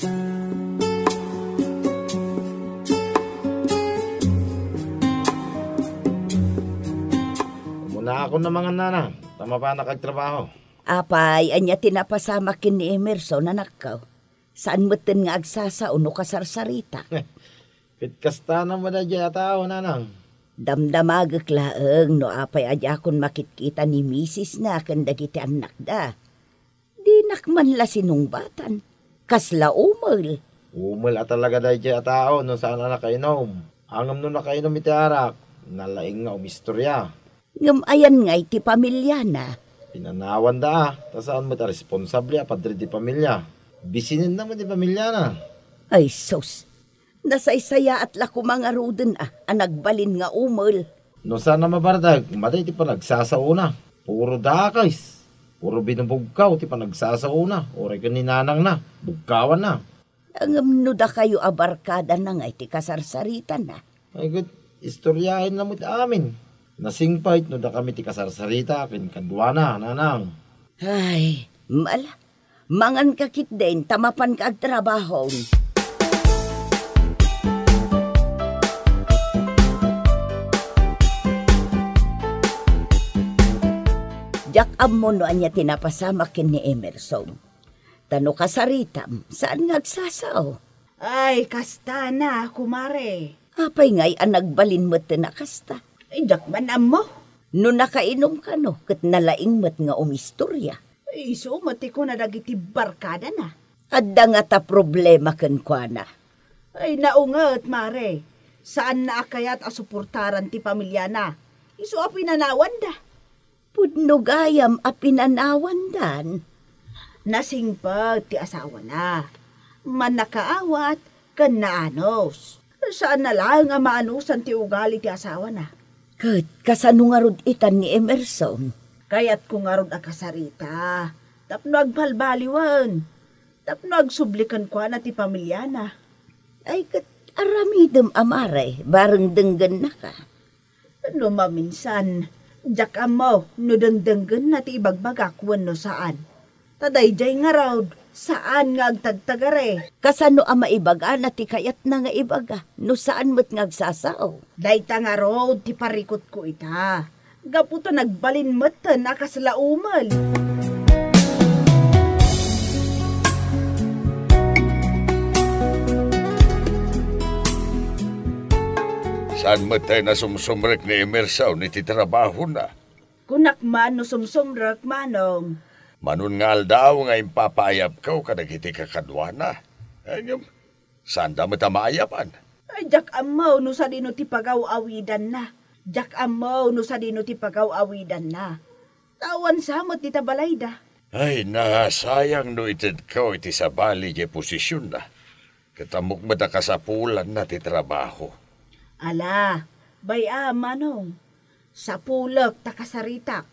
Speaker 1: Muna ako na mga nanang. Tama pa nakagtrabaho.
Speaker 2: Apay, anya tinapasama kin ni Emerson, anak ko. Saan mo tin nga agsasao no kasarsarita?
Speaker 1: Pitkasta na mo na dyan tao, nanang.
Speaker 2: Damdamagak laeng no apay adya akong makitkita ni misis na kandagiti anak da. Di nakman la sinungbatan. Kasla umol.
Speaker 1: Umul at talaga dahil dyan tao no saan na nakainom. Angam no nakainom iti arak. Nalaing nga umistorya.
Speaker 2: Ngam ayan nga iti pamilya na.
Speaker 1: Pinanawan da tasaan mo ta responsable padri di pamilya. Bisinin naman di pamilya na.
Speaker 2: Ay sus. Nasaysaya at lako mga ruden anagbalin nga umol.
Speaker 1: No sana mabardag, matay ti pa nagsasauna. Puro dakais. Puro binubugkaw ti pa nagsasauna. Oray ka ni nanang na, bugkawan na.
Speaker 2: Ang nuda kayo abarkada na nga iti kasarsaritan na.
Speaker 1: Ay good, istoryahin na mo ti amin. Nasingpait no da kami ti kasarsarita, kinkadwa na, nanang.
Speaker 2: Ay, mala. Mangan kakit din, tamapan ka ag trabaho. Jak amo no anya tinapasama kin ni Emerson. Tano kasaritam, saan ngagsasaw?
Speaker 3: Ay, kasta na, kumare.
Speaker 2: Apay ngay ang nagbalin mo't na kasta.
Speaker 3: Ay, jak man mo.
Speaker 2: No nakainom ka no, kat nalaing mo't nga umistorya.
Speaker 3: Ay, so mati ko na dagiti barkada na.
Speaker 2: Adda nga ta problema ken kwa na.
Speaker 3: Ay, naungat, mare. Saan na akayat asuportaran ti pamilya na? Iso a pinanawan da.
Speaker 2: Pudno gayam a pinanawan dan.
Speaker 3: Nasingpag ti asawa na. Manakaawat kan naanos. Saan na lang nga maanusan ti ugali ti asawa na?
Speaker 2: Kat kasano nga rod itan ni Emerson?
Speaker 3: Kayat ko nga rod akasarita. Tapno agbalbaliwan. Tapno agsublikan ko na ti pamilya na.
Speaker 2: Ay kat aramidem amare, bareng denggan na ka.
Speaker 3: No maminsan, jak amo, no dengdenggan na ti ibagbagakwan no saan. Tadayjay nga raw, saan nga agtagtagare.
Speaker 2: Kasano ama ibaga na ti kayat na nga ibaga, no saan mo't ngagsasaw.
Speaker 3: Dayta nga raw, ti parikot ko ita. Gaputo nagbalin mo't na kaslaumal.
Speaker 8: Saan mo tayo na sumsumrek ni Emerson iti trabaho na?
Speaker 3: Kunak man no sumsumrak manong.
Speaker 8: Manun nga aldaw nga impapayap ka kadagiti kakadwa na. Ayun, saan da mo ta maayapan?
Speaker 3: Ay, jak amaw no sa dino ti pagaw-awidan na. Jak amaw no sa dino ti pagaw-awidan na. Tawan sa mo ti tabalayda.
Speaker 8: Ay, sayang no ited ka iti sabali di posisyon na. Katamok mo da kasapulan na ti trabaho.
Speaker 3: Ala, baya manong. Sa pulak takasaritak.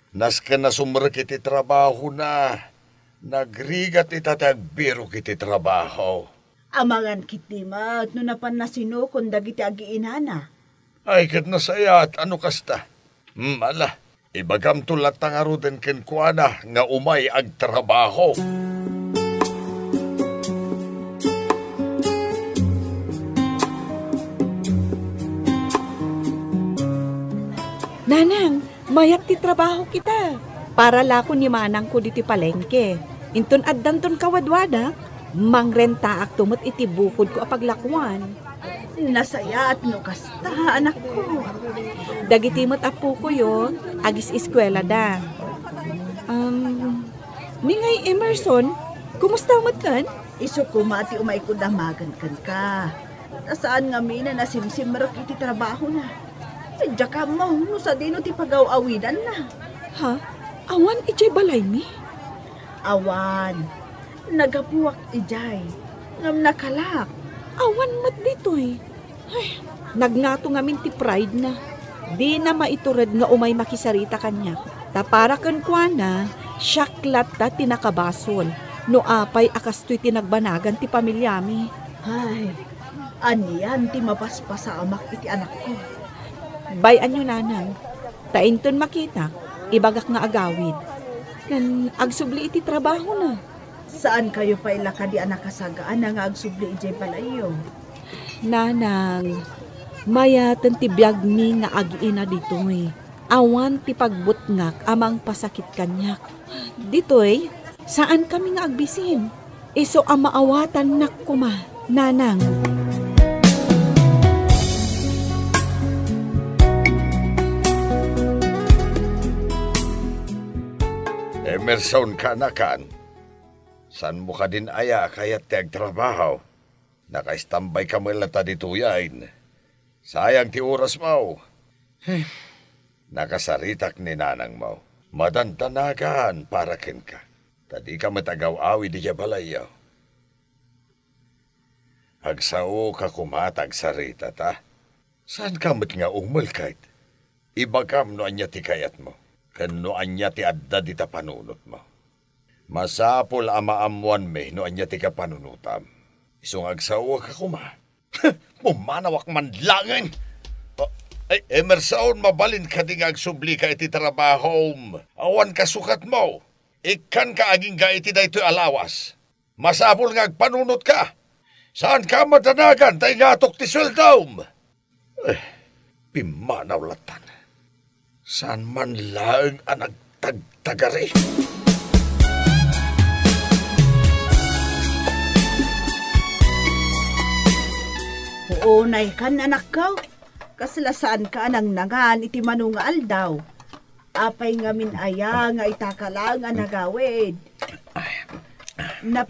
Speaker 8: Nas ka na sumrek iti trabaho na. Nagrigat itatagbiro kiti trabaho.
Speaker 3: Amangan kitimat no napan na sinukon dagiti agiinana.
Speaker 8: Ay, kat nasaya at ano kasta? Ala, ibagam tulat nga ruden kenkwana nga umay agtrabaho.
Speaker 7: Nanang, mayat ti trabaho kita. Para lako ni manang ko diti palengke. Inton addanton kawadwada, mangrenta ak tumot iti bukod ko apaglakuan.
Speaker 3: Nasaya at no kasta, anak ko.
Speaker 7: Dagitimot apo ko yo, agis eskwela da. Ningay Emerson, kumusta mo kan?
Speaker 3: Iso ko mati umay ko damagan kan ka. Saan nga mina nasimsim marok iti trabaho na. Sadya ka mo, no sa dino ti pagaw-awidan na.
Speaker 7: Ha? Awan ijay balay mi?
Speaker 3: Awan, nagapuwak ijay. Ngam nakalak.
Speaker 7: Awan mat ditoy. Ay, nagnato ngamin ti pride na. Di na maiturad nga umay makisarita kanya. Tapara kan kwa na, syaklat ta tinakabasol. No apay akastoy tinagbanagan ti pamilyami.
Speaker 3: Ay, aniyan ti mapaspasa amak iti anak ko.
Speaker 7: Bayan nyo nanang, tainton makita, ibagak nga agawid. Kan agsubli iti trabaho na.
Speaker 3: Saan kayo pa ilaka di anak kasagaan na nga agsubli ijay palayo?
Speaker 7: Nanang, mayatan ti biyag mi nga agiina ditoy. Awan ti pagbutngak amang pasakit kanyak. Ditoy, saan kami nga agbisin? Iso ang maawatan nak kuma, nanang.
Speaker 8: Emerson kanakan. San mo ka din aya kaya tiag trabaho? Naka-standby ka malata dituyain. Sayang ti oras mo. Nakasaritak ni nanang mo. Madantanagan para ken ka. Tadi ka matagaw-awi di balayaw. Agsao ka kumatag sarita ta. Saan ka mat nga umal kahit? Ibagam no anya ti kayat mo. Kano anya ti adda di ta panunot mo. Masapol amaamuan me no anya ti ka panunutam. Isong agsawa ka kuma. Pumanawak man langin. Ay, Emerson, mabalin ka di nga agsubli ka iti trabaho. Awan ka sukat mo. Ikan ka aging ga iti da ito'y alawas. Masapol nga agpanunot ka. Saan ka matanagan tayo nga atok ti sweldaw? Pimanaw latan. Saan man laang ang nagtagtagari?
Speaker 3: Uunay kan anak ko. Kaslasaan ka nang nangan iti manungal daw. Apay ngamin aya nga itakalang nga nagawid.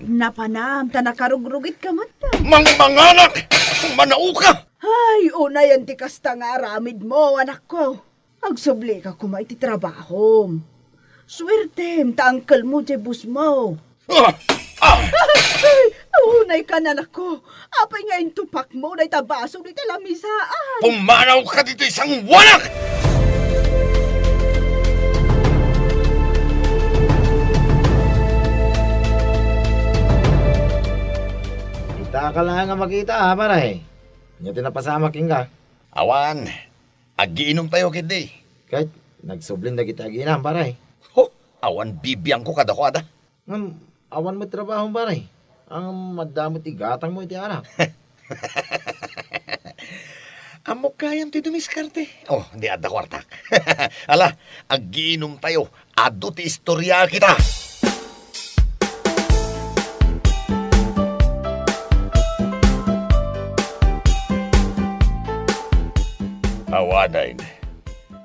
Speaker 3: Napanam, tanakarugrugit ka mata.
Speaker 8: Manganak! Manau ka!
Speaker 3: Ay, unay ang tikasta nga aramid mo, anak ko. Agsubli ka kuma iti trabaho. Swertem, taangkal mo, jebus mo. Unay ka na, anak ko. Apay nga yung tupak mo na itabaso ni talamisaan.
Speaker 8: Pumanaw ka dito isang wanak!
Speaker 1: Kita ka lang nga makita ha, paray. Nga tinapasama king ka.
Speaker 8: Awan, agiinom tayo kindi.
Speaker 1: Kahit nagsublin na kita aginam, paray.
Speaker 8: Awan bibiyang ko kadakwada.
Speaker 1: Awan mo trabaho, paray. Ang madamot igatang mo iti anak.
Speaker 8: Amok kayang ti dumiskarte. Oh, di ada kwartak. Ala, agiinom tayo. Ado ti istorya kita. Awadain,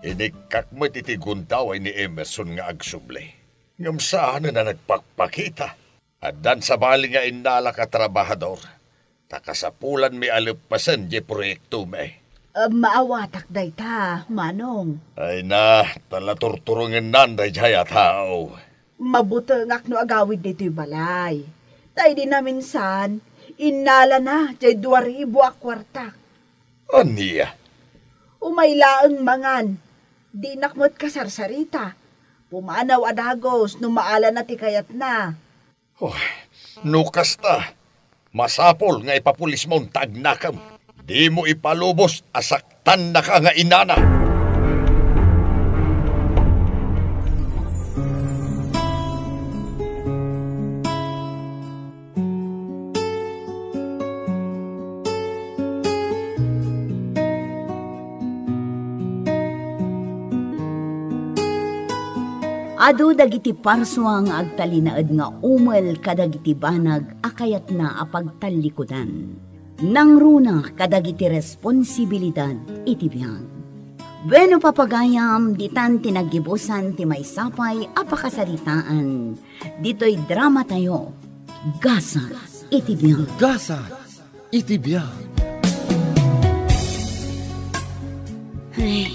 Speaker 8: inikak mo iti guntaw ni Emerson nga agsublay. Ngam saan na nagpakpakita. At dan sa bali nga inala ka trabahador. Takasapulan mi alupasan di proyekto may.
Speaker 3: Maawatak day ta, manong.
Speaker 8: Ay na, talaturturungin nanday jaya tao.
Speaker 3: Mabutangak no agawid dito'y balay. Tay di na minsan, inala na jay 2,000 akwartak.
Speaker 8: Aniya?
Speaker 3: Umaylaang mangan. Di nakmot kasarsarita. Pumanaw adagos, numaala na ti kayat na.
Speaker 8: Oh, nukas ta. Masapol nga ipapulis mong tagnakam. Di mo ipalubos, asaktan na ka nga inana.
Speaker 2: Ado dagiti parswa nga agtalinaed nga umel kadagiti banag akayat na apagtalikodan. Nangruna kadagiti responsibilidad iti biyag. Bueno papagayam, ditan tinagibusan ti may sapay apakasaritaan. Dito'y drama tayo. Gasa iti biyag.
Speaker 6: Gasa iti biyag.
Speaker 2: Ay,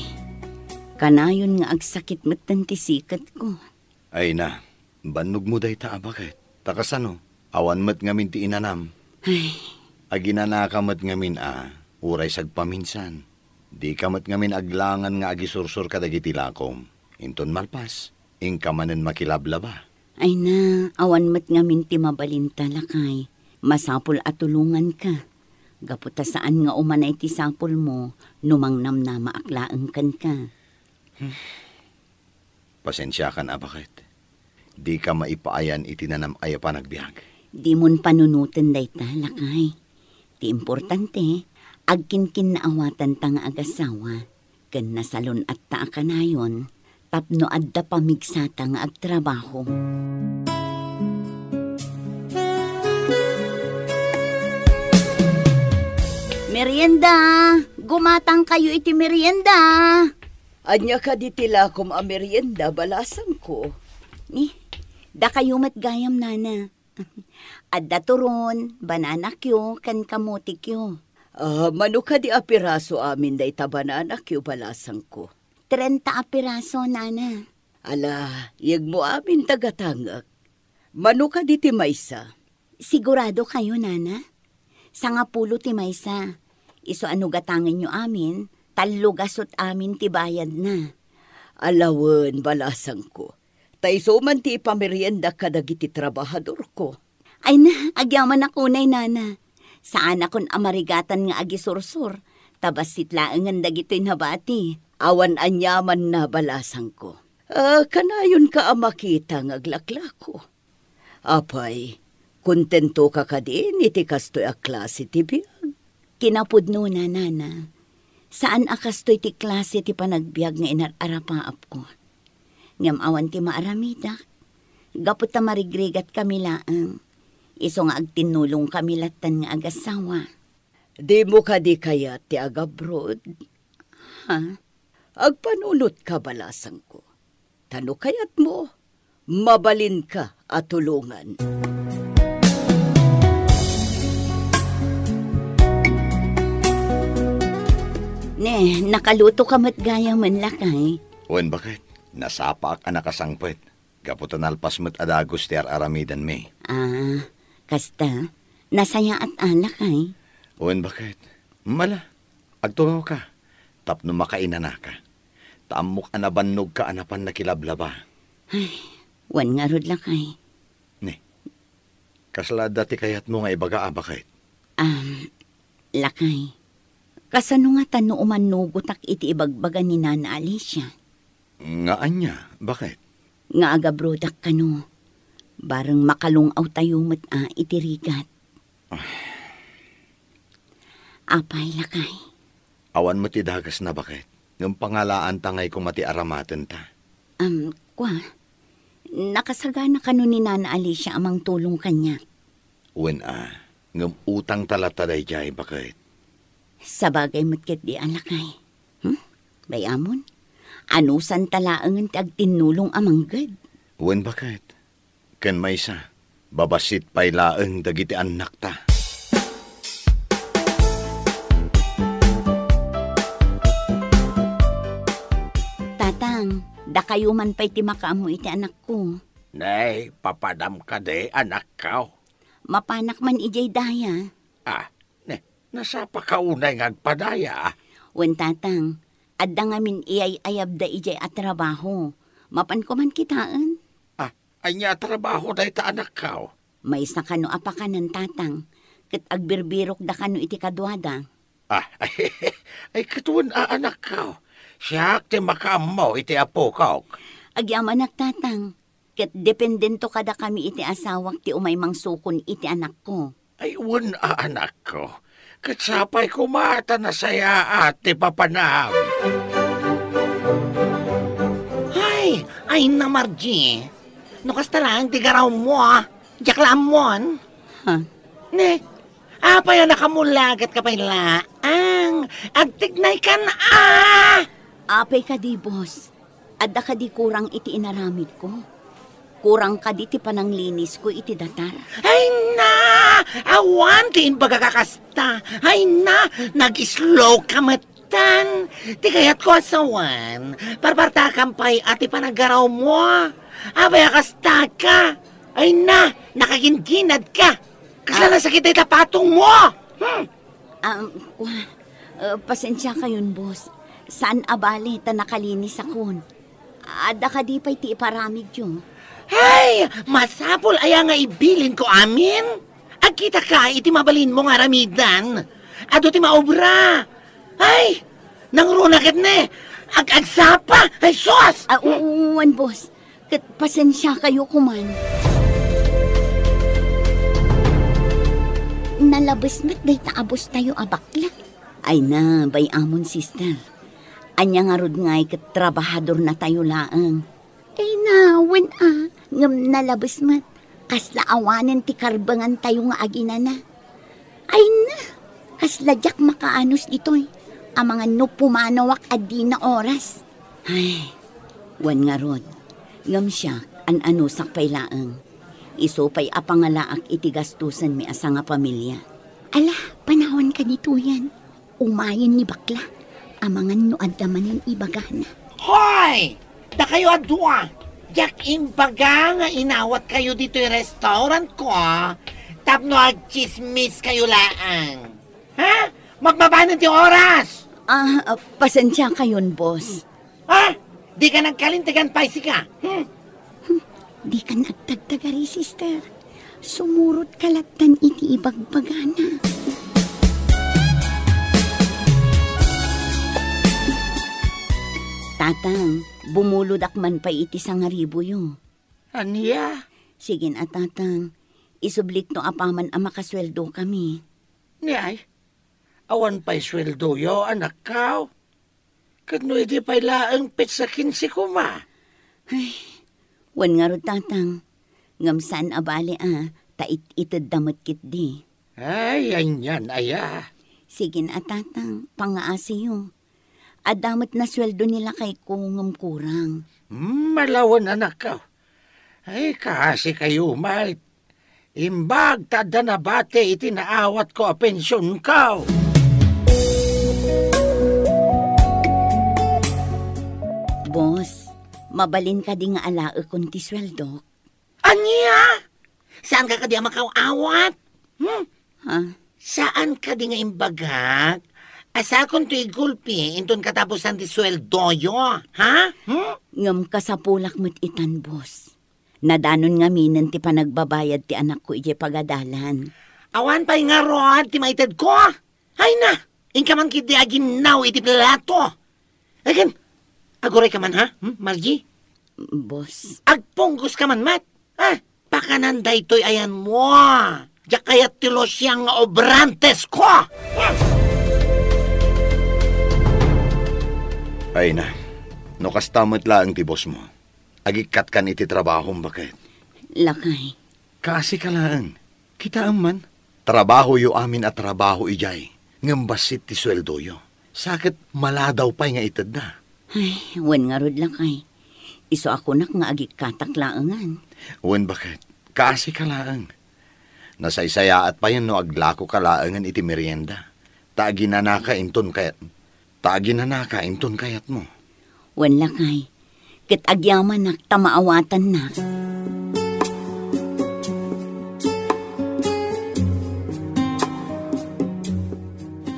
Speaker 2: kanayon nga agsakit matan ti sikat ko.
Speaker 8: Ay na, banog mo day ta bakit? Takasano, awan mat ngamin ti inanam.
Speaker 2: Ay,
Speaker 8: Aginanakamat ngamin uray sagpaminsan. Di kamat ngamin aglangan nga agisursur kadagiti lakom. Inton malpas, ingkamanen makilablaba.
Speaker 2: ay na, awan mat ngamin ti mabalinta lakay. Masapul at tulungan ka. Gaputa saan nga umanay ti sapul mo, numangnam na maaklaang kan ka.
Speaker 8: Pasensya ka na bakit? Di ka maipaayan itinanam ay panagbiag.
Speaker 2: Di mon panunutan day ta lakay. Ti importante, agkinkin na awatan ta nga agasawa. Ken nasalon at ta kanayon, tapno adda pamigsata nga agtrabaho. Merienda! Gumatang kayo iti merienda!
Speaker 3: Anya ka ditilakom a merienda balasan ko.
Speaker 2: Ni, da kayo matgayam nana. Adda turon, banana kyo, kan kamuti kyo.
Speaker 3: Mano ka di apiraso amin day tabanana kyo balasan ko.
Speaker 2: 30 apiraso, nana.
Speaker 3: Ala, yag mo amin tagatangak. Mano ka di ti maysa?
Speaker 2: Sigurado kayo, nana? Sa nga pulo ti maysa. Iso ano gatangan nyo amin, talugasot amin ti bayad na.
Speaker 3: Alawan, balasan ko. Taiso man ti ipamerienda kadagiti trabahador ko.
Speaker 2: Ay na, agyaman ako nay, nana. Saan akon amarigatan nga agisursur, tabas sitlaangan dagito'y nabati.
Speaker 3: Awan anyaman na balasan ko. Kanayon ka amakita ng aglaklako. Apay, kontento ka ka din, iti kastoy a klase ti biyag.
Speaker 2: Kinapudno na, nana. Saan akastoy ti klase ti panagbiag nga inararapaap ko? Ngam awan ti maaramida. Gapot ta marigrigat kami laang. Iso nga agtinulong kami latan nga agasawa.
Speaker 3: Di mo ka di kaya ti agabroad?
Speaker 2: Ha?
Speaker 3: Agpanulot ka balasan ko. Tano kayat mo, mabalin ka at tulungan.
Speaker 2: Ne, nakaluto ka matgaya man lakay.
Speaker 8: Wen bakit? Nasapak ang nakasangpet. Gaputan alpas mo't adagos ti aramidan me.
Speaker 2: Kasta, nasaya at alakay.
Speaker 8: Wen bakit? Mala, agtungo ka. Tapno makainana ka. Taamok anabannog ka anapan na kilablaba.
Speaker 2: Ay, wan nga rod lakay.
Speaker 8: Ne, kaslada ti kayat mo nga ibaga bakit?
Speaker 2: Lakay. Kasano nga tano umanugutak iti ibagbaga ni Nana Alicia?
Speaker 8: Nga anya, bakit?
Speaker 2: Nga agabrodak kano. Barang makalungaw tayo mat iti rigat. Apay lakay.
Speaker 8: Awan mo ti dagas na bakit? Ng pangalaan tangay kung mati aramaten ta.
Speaker 2: Nakasagana kano ni Nana Alicia amang tulong kanya.
Speaker 8: Wen ng utang talataday jay bakit?
Speaker 2: Sa bagay matkit di alakay. Bayamon? Anusan talaangan ti agtinulong amanggad?
Speaker 8: Wen bakit? Ken maysa, babasit pay laeng dagiti anak ta.
Speaker 2: Tatang, da kayo man pa'y ti makaamo iti anak ko.
Speaker 8: Nay, papadam ka de anak ka.
Speaker 2: Mapanak man ijay daya.
Speaker 8: Nasa pakaunay ngagpadaya.
Speaker 2: Wen tatang, adda ngamin iyay-ayab da ijay at trabaho. Mapan ko man kitaan.
Speaker 8: Anya trabaho da ita anak ka.
Speaker 2: May sa kano apakanan tatang. Kat agbirbirok da kano iti kadwada.
Speaker 8: Ay katuan anak ka. Siyak ti makaamaw iti apo ka.
Speaker 2: Agyaman tatang. Kat dependento kada kami iti asawak ti umay mangsukon iti anak ko.
Speaker 8: Ay wan anak ko. Katsapay kumata na saya at ti papanam.
Speaker 1: Ay
Speaker 10: Ay na, Margie. No kasta lang, tigaraw mo, Diyak lamon.
Speaker 2: Ha?
Speaker 10: Ne, apay nakamulagat ka pa ang agtignay ka na,
Speaker 2: Apay ka di, boss. Adda ka di kurang iti inaramid ko. Kurang ka di ti pananglinis ko iti datar.
Speaker 10: Ay na, awan tiin bagakakasta. Ay na, nag-slow kamatan. Ti kayat ko asawan, parparta kampay ati panagaraw mo. Apay akasta ka. Ay na, nakaginginad ka. Kasla na sakit ay tapatong mo.
Speaker 2: Pasensya kayon, boss. Saan abali ta nakalinis akon? Ada ka di pa iti iparamid yun.
Speaker 10: Ay, masapol aya nga ibilin ko amin. Agkita ka, iti mabalin mo nga ramidan. Ado ti maobra. Ay, nangrunagad na. Agsapa. Ay, sos!
Speaker 2: Uwan, boss. Pasensya kayo kuman. Nalabas mat day taabos tayo abakla. Ay na, bay amon sister. Anya nga rod nga'y trabahador na tayo laang. Ay na, when ngam nalabas mat. Kasla awanen ti karbangan tayo nga agina na. Ay na, kasla jak makaanos dito'y. Ang mga no pumanawak adi na oras. Ay, wan nga rod. Ngam siya, an-ano sakpay laang. Isupay apangalaak iti gastusan mi asa nga pamilya. Ala, panahon ka dito yan. Umayon ni bakla. Amangan no adamanin ibagana.
Speaker 10: Hoy! Da kayo adwa! Jak imbaga nga inawat kayo dito yung restaurant ko, tapno agchismis kayo laang. Ha? Magbabanat yung oras!
Speaker 2: Pasensya kayon, boss.
Speaker 10: Ha? Di ka nagkalintigan paisi ka?
Speaker 2: Di ka nagtagtagari, sister. Sumurot kalatan iti ibagbagana. Tatang, bumuludak man pa iti sangaribo yo.
Speaker 10: Aniya?
Speaker 2: Sige na, tatang. Isublik no apaman ang makasweldo kami.
Speaker 10: Niyay, awan pa'y sweldo yo, anak kao. Kano iti pa'y laang pizza 15 ko ma.
Speaker 2: Ay, wan nga ro, tatang. Ngam saan abali tait itad damot kit di.
Speaker 10: Ay, yan, aya.
Speaker 2: Sige na, tatang. Pangaasi yo. Adamot na sweldo nila kay kungam kurang.
Speaker 10: Malawan, anak kao. Ay, kasi kayo, mate. Imbag tada na bate itinaawat ko a pensyon kao.
Speaker 2: Boss, mabalin ka di nga alae kon ti sweldo.
Speaker 10: Anya? Saan ka di makaawat?
Speaker 2: Ha?
Speaker 10: Saan ka di nga imbagak? Asa kon to'y gulpi, inton katapusan ti sweldo yo, ha?
Speaker 2: Ngam kasapulak mo't itan, boss. Nadanon nga minen ti panagbabayad ti anak ko ije pagadalan.
Speaker 10: Awan pa'y nga rod, ti maitad ko. Ay na, inka man kiti aginaw iti plato. Agan, aguray ka man ha, Margie?
Speaker 2: Boss.
Speaker 10: Agpunggos ka man, Mat. Pakananday to'y ayan mo. Diyak kayat tilo siyang obrantes ko.
Speaker 8: Ay na, no kastamot lang ti boss mo. Agikat kan iti trabaho bakit?
Speaker 2: Lakay.
Speaker 8: Kasi ka lang, kita man. Trabaho yo amin at trabaho ijay. Ngambasit ti sweldo yo. Sakit maladaw pa'y nga itad na.
Speaker 2: Ay, wan nga rod lakay. Iso ako nak nga agikatak laangan.
Speaker 8: Wan bakit? Kasi ka lang. Nasaysaya at pa yan no aglako ka laangan iti merienda. Taginanaka inton kayat mo.
Speaker 2: Wan lakay. Ket agyaman nak tamaawatan na.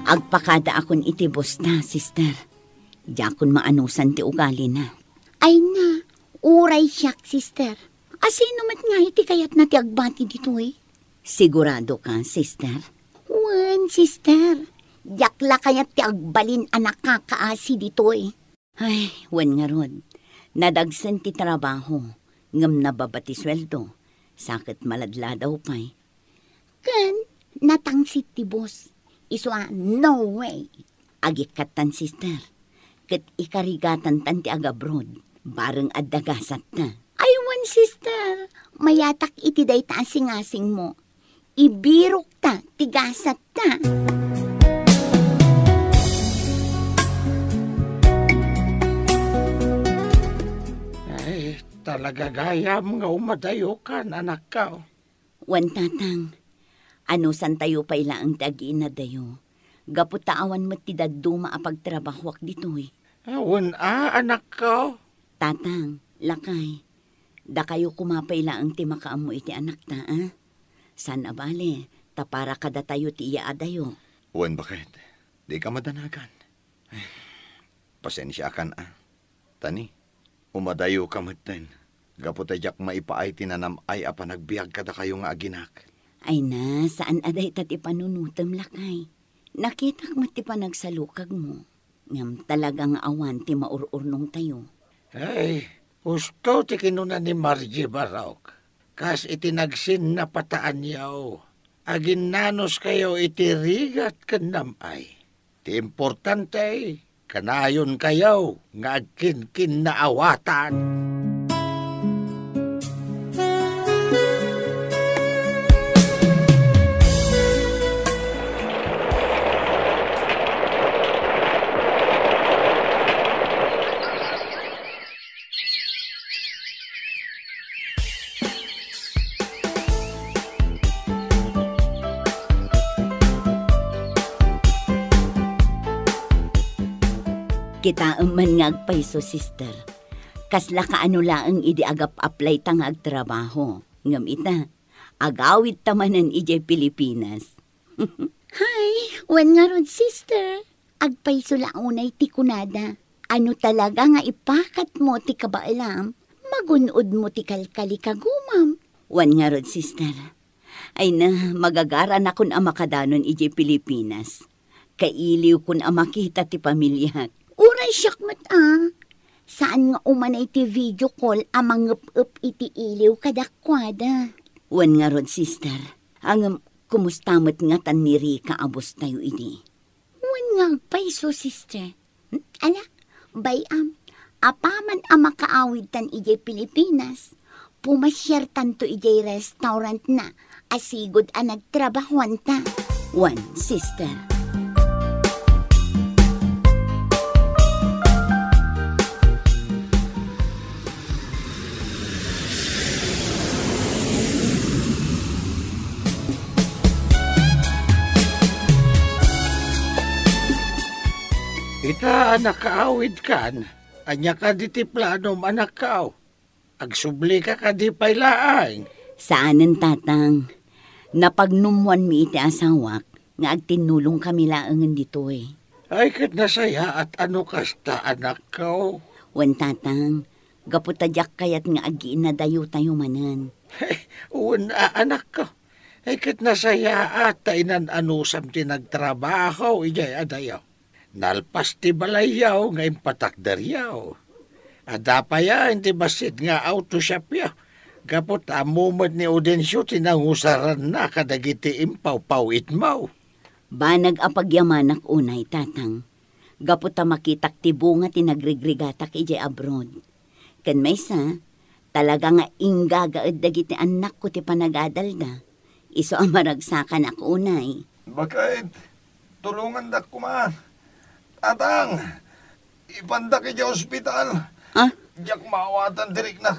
Speaker 2: Agpakada akon iti boss na, sister. Diakon maanusan ti ugali na. Ay na, uray siyak, sister. Asino mat nga iti kayat na ti agbati dito eh? Sigurado ka, sister? Wan, sister. Diakla kayat ti agbalin anak kakaasi dito eh. Ay, wan nga rod. Nadagsan ti trabaho, ngam nababati sweldo, sakit maladla daw pa'y. Kan, natangsit ti boss, iswa no way. Agikat tan sister, kat ikarigatan tan ti agabroad, Bareng addagasat na. Aywan, sister. Mayatak iti day ta asing-asing mo. Ibirok ta, tigasat ta.
Speaker 10: Ay, talaga gayam nga umadayo ka, anak ka.
Speaker 2: Wan tatang, ano san tayo pa ilaang tagi na dayo. Gaputaawan mo ti daduma apagtrabahwak ditoy.
Speaker 10: Awan anak ko.
Speaker 2: Tatang, lakay. Da kayo kumapailaang ti makaamo iti anak ta, ah? San abale, tapara kada tayo ti iya adayo.
Speaker 8: Wan, bakit? Di ka madanagan. Ay, pasensya kan, ah. Tani, umadayo ka matin. Gaputayak maipaay tinanam ay apa nagbiag kada kayo nga aginak.
Speaker 2: Ay na, saan aday tati panunutam lakay? Nakitak mo ti panagsalukag mo. Ngam talagang awan ti maururnong tayo.
Speaker 10: Ay, gusto ti kinuna ni Margie Barok. Kas itinagsin na pataan yaw. Agin nanos kayo itirigat kanamay. Ti importante, kanayon kayo nga agkin-kin na awatan.
Speaker 2: Kita man nga agpaiso, sister. Kasla ka ano laang idi agap-apply ta nga agtrabaho. Ngam ita, agawid tamanan ijay Pilipinas. Hay, wan nga ron, sister. Agpaiso launay ti kunada. Ano talaga nga ipakat mo ti kabaalam, magunod mo ti kalkali kagumam. Wan nga ron, sister. Ay na, magagara na kun amakadanon ijay Pilipinas. Kailiw kun amakita ti pamilyak. Uray syakmat Saan nga umanay ti video call amang up iti iliw kadakwada. Wan nga ron, sister. Ang kumustamot nga tan ni Rika abos tayo ini. Wan nga paiso, sister. Ala, bayam. Apaman ang makaawid tan ijay Pilipinas. Pumasyar tanto ijay restaurant na. Asigod ang nagtrabahuan ta. Wan, sister.
Speaker 10: Ita anak kaawid kan, anya ka di ti planom anak kao. Agsubli ka di pailaang.
Speaker 2: Saanan, tatang? Napagnumuan mi iti asawak, nga agtinulong kami laangan dito eh.
Speaker 10: Ay kat nasaya at ano kasta anak kao.
Speaker 2: Wan, tatang, gaputadyak kayat nga agiin na dayo tayo manan.
Speaker 10: Ay, anak ko. Ay kat nasaya at tainan anusam ti nagtrabaho ijay adayaw. Nalpas ti balayaw nga impatakdaryaw. Ada pa ya, hindi basit nga auto shop ya. Gapot amumad ni Udensyo tinangusaran na kadagiti impaw-paw itmaw.
Speaker 2: Banag apagyamanak unay, tatang. Gapot makitak ti bunga tinagregregatak ijay abroad. Kan may sa, talaga nga ingagaad dagiti anak ko ti panagadalda. Iso ang maragsakan ako unay.
Speaker 8: Bakit? Tulungan dak kuma. Atang, ipanda ki dya ospital.
Speaker 2: Ah?
Speaker 8: Diyak maawatan dirik na.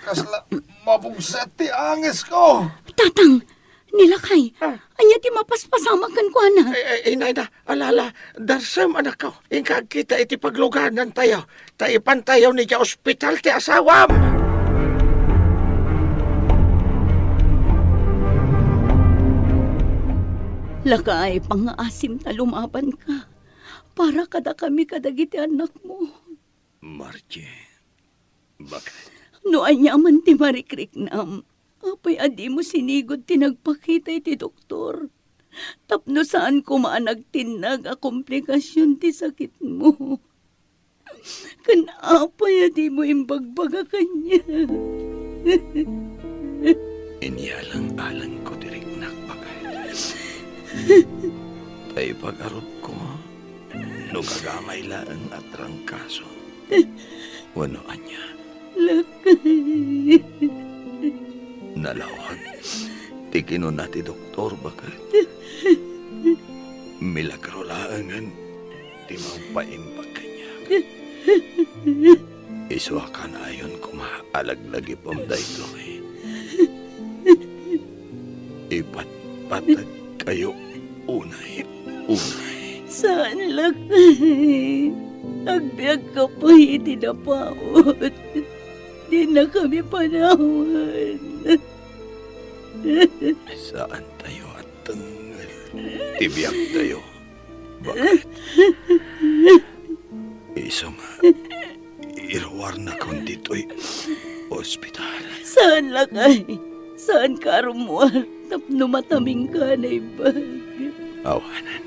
Speaker 8: Kasla, mabugset ti angis ko.
Speaker 2: Tatang, nilakay. Anya ti mapaspasamakan ko, ana.
Speaker 10: Ay, na, alala, darsam anak ko. Ingkag kita iti pagluganan tayo. Taipan tayo ni dya ospital ti asawam.
Speaker 2: Lakay, pangaasim na lumaban ka. Para kada kami kadagiti anak mo.
Speaker 8: Margie, bakit?
Speaker 2: No anyaman ti marikriknam. Apay adi mo sinigod tinagpakita iti doktor. Tapno saan ko maanagtinag a komplikasyon ti sakit mo. Kanapay adi mo imbagbaga kanya.
Speaker 8: Inyalang-alang ko dirig nakbakay. Tay pag-arot ko, no gagamay laan at rangkaso. Wanoan niya.
Speaker 9: Lakay.
Speaker 8: Nalawag. Tikinon na ti doktor bakat. Milagro laangan. Di maumpaimbag kanya. Iswa ka na ayon kumaalaglag ipom dahito eh. Ipat-patag kayo. Unay.
Speaker 9: Saan lakay? Agbiag ka pa itinapaot. Di na kami panahon.
Speaker 8: Saan tayo at tanggal? Tibiyag tayo. Bakit? Iso nga, irawar na kung dito'y ospital.
Speaker 9: Saan lakay? Saan ka rumual? Tapno mataming ka na ibag.
Speaker 8: Awanan.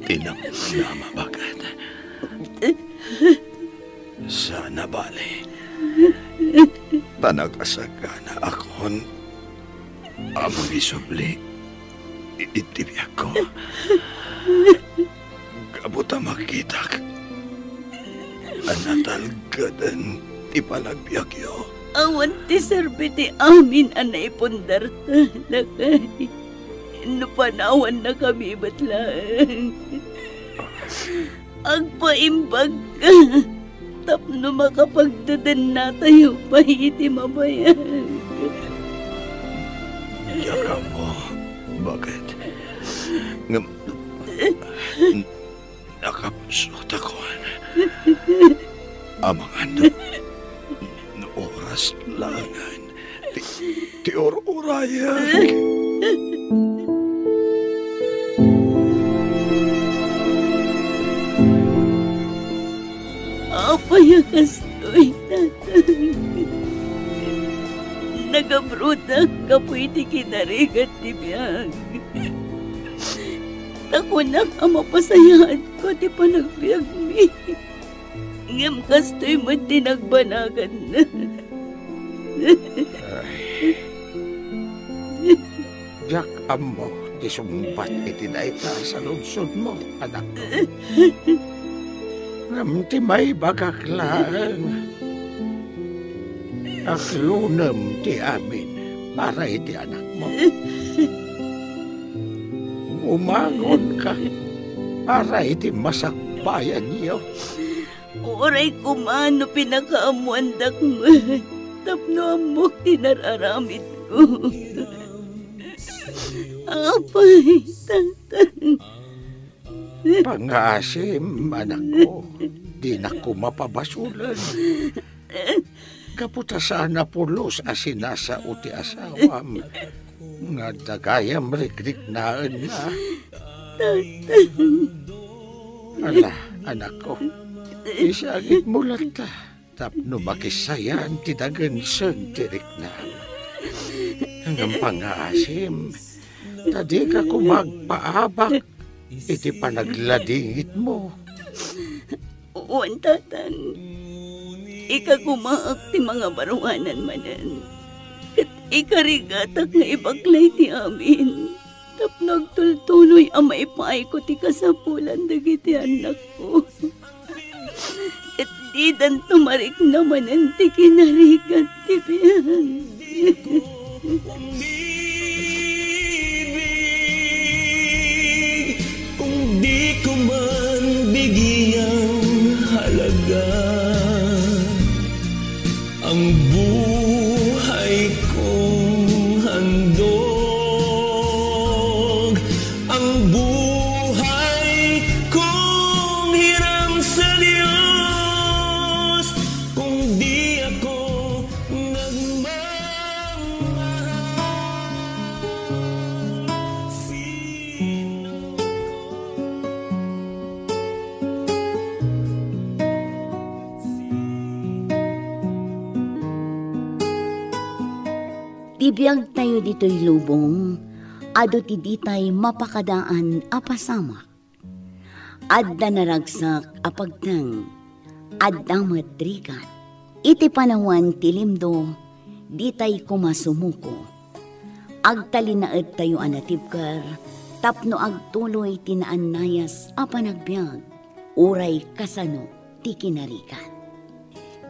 Speaker 8: Tinamnama bagat. Sana bali. Tanag-asagana akon. Among isubli. Itibiyag ko. Kabuta makitak. Anatalgadan ipalagbiag yo.
Speaker 9: Awan ti serbiti amin anay pundar talakay. Napanawan na kami batlang. Agpaimbag ka. Tapno makapagdadan na tayo pa iti mabayag.
Speaker 8: Yaka mo. Bakit? Nakapusot ako. Amang ano. Oras langan. Ti or-orayan.
Speaker 9: Apayakas to'y tatang. Nagabrutak kapoy ti kinarigat ti biyag. Takunak ang mapasayaan ko ti panagbiag mi. Ngam kasto'y mati nagbanagan na.
Speaker 8: Jack, amo, di sumbat iti daita sa lunsod mo, anak ko. Ramti may bagaklaan. Aklunam ti amin para iti anak mo. Umangon ka para iti masakbayan niyo.
Speaker 9: Oray kumano pinakaamuandak mo. Tapno amok tinararamid ko. Apay, tatang.
Speaker 8: Pangasim, anak ko. Di na ko mapabasulan. Kaputa sana pulos asinasa uti asawam. Nga dagayam rikrik naan na. Ala, anak ko. Isagit mo lata. Tapno makisayan ti dagansan tirik na. Hanggang pangasim. Tadi ka kumagpaabak. Iti panagladingit mo.
Speaker 9: Uwan, tatang. Ika kumaak ti mga baruanan manan. Kat ikarigatak nga ibaklay ti amin. Tap nagtultuloy ang maipaay ko ti kasapulan dagiti anak ko. At di dan tumarik naman ang ti kinarigat ti biyan.
Speaker 11: Kung di ko man bigyang halaga ang buhay kong handog, ang buhay kong hiram sa Diyos, kung di ako
Speaker 2: Tibiyag tayo dito'y lubong, ado ti ditay mapakadaan apasamak. Adda naragsak apagtang, adda madrigat. Iti panawan tilimdo, ditay kumasumuko. Agtalinaed tayo anatibkar, tapno agtuloy tinaannayas apanagbiag. uray kasano ti kinarikan.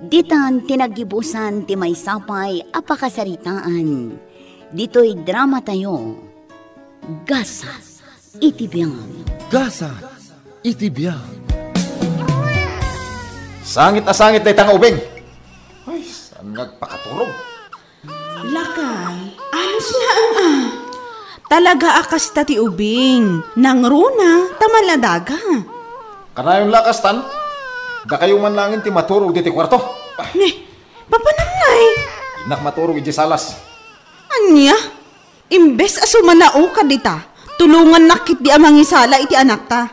Speaker 2: Ditan tinagibusan ti may sapay apakasaritaan. Dito'y drama tayo. Gasa iti biyang.
Speaker 6: Gasa iti biyang.
Speaker 5: Sangit na sangit na itang ubing. Ay, saan nagpakaturog?
Speaker 4: Lakay, ano sila Talaga akas ta ti ubing. Nang runa, tamaladaga.
Speaker 5: Kanayon lakas tan? Da kayo man langin ti maturog di ti kwarto.
Speaker 4: Papanangay.
Speaker 5: Inak maturog iti salas.
Speaker 4: Anya? Imbes asumanao ka dita. Tulungan nakit di amang isala iti anak ta.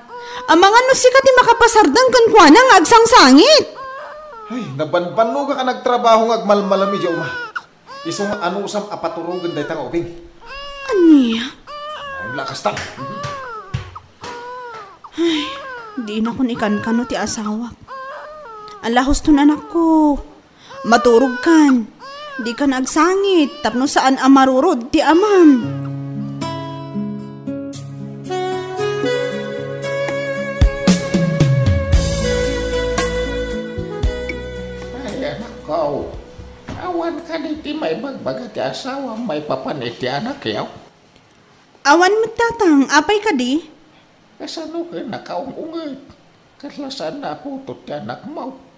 Speaker 4: Amang ano sikat ti makapasardang kankwana nga agsang sangit.
Speaker 5: Ay, nabanbano ka nagtrabaho nga agmalmalami di uma. Isong anusam apaturugan da itang ubing.
Speaker 4: Anya?
Speaker 5: Ang lakas tan.
Speaker 4: Ay, di na kun ikan kano ti asawak. Alahos to nanak ko. Maturog kan. Di ka nagsangit. Tapno saan amarurod ti amam.
Speaker 10: Ay, anak ko. Awan ka di may bagbaga ti asawa. May papanit ti anak yaw.
Speaker 4: Awan mo tatang. Apay ka di?
Speaker 10: Kasano ka nakaungungit. Kaslasan na putot ti anak mo.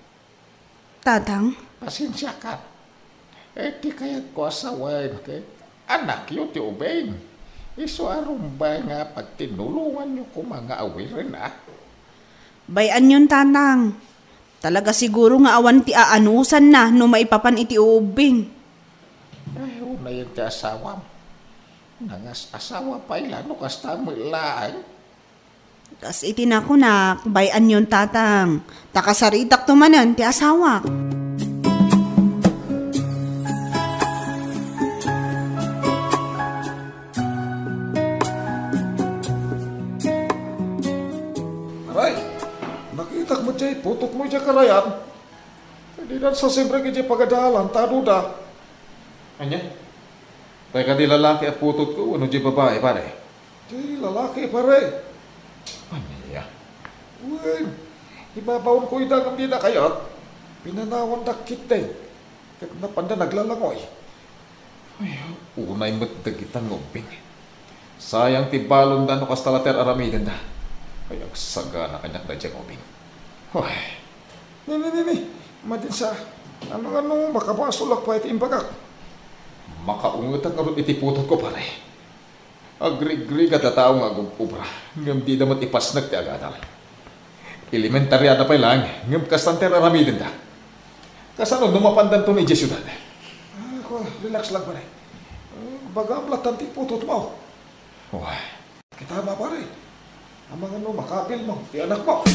Speaker 4: Tatang?
Speaker 10: Pasensya ka. Di kaya ko asawain kay anak yun ti ubeng. Iso arumbay nga pag tinulungan nyo ko mga awirin
Speaker 4: Bayan yun, tatang. Talaga siguro nga awan ti aanusan na no maipapan iti ubing.
Speaker 10: Ay, una yun ti asawa. Nangas asawa pa ilano kas tamilaan.
Speaker 4: Kas iti na ko na, bayan yun, tatang. Takasaritak tumanan ti asawa.
Speaker 5: Aray, nakitak mo dyan, putok mo dyan karayan. Hindi na sa siyempre ka dyan pagadalan, tado da. Anya? Kaya ka di lalaki at putot ko, ano dyan babae, pare? Di lalaki, pare. Anya? Uy, ibabawon ko idang ang di na kayo. Pinanawan na kitay. Kaya napanda naglalangoy. Ay, unay matdagitan ngobing. Sayang tibalon da no kastalater aramidan da. Kaya saga na kanyak na dyan ngobing. Hoy, ni. Madin sa, ano, makabasulak pa iti imbagak. Makaungutan ka rin iti putot ko, pare. Agri-gri ka tatao nga agubra. Ngam di damat ipasnag ti agadal. Elementary na pa lang, ngam kastanter aramidin da. Kasano numapandan to ni Jesyudad. Relax lang, pare. Bagam ti putot mo. Wah, kita ba, pare? Ang mga makabil mo, ti anak mo.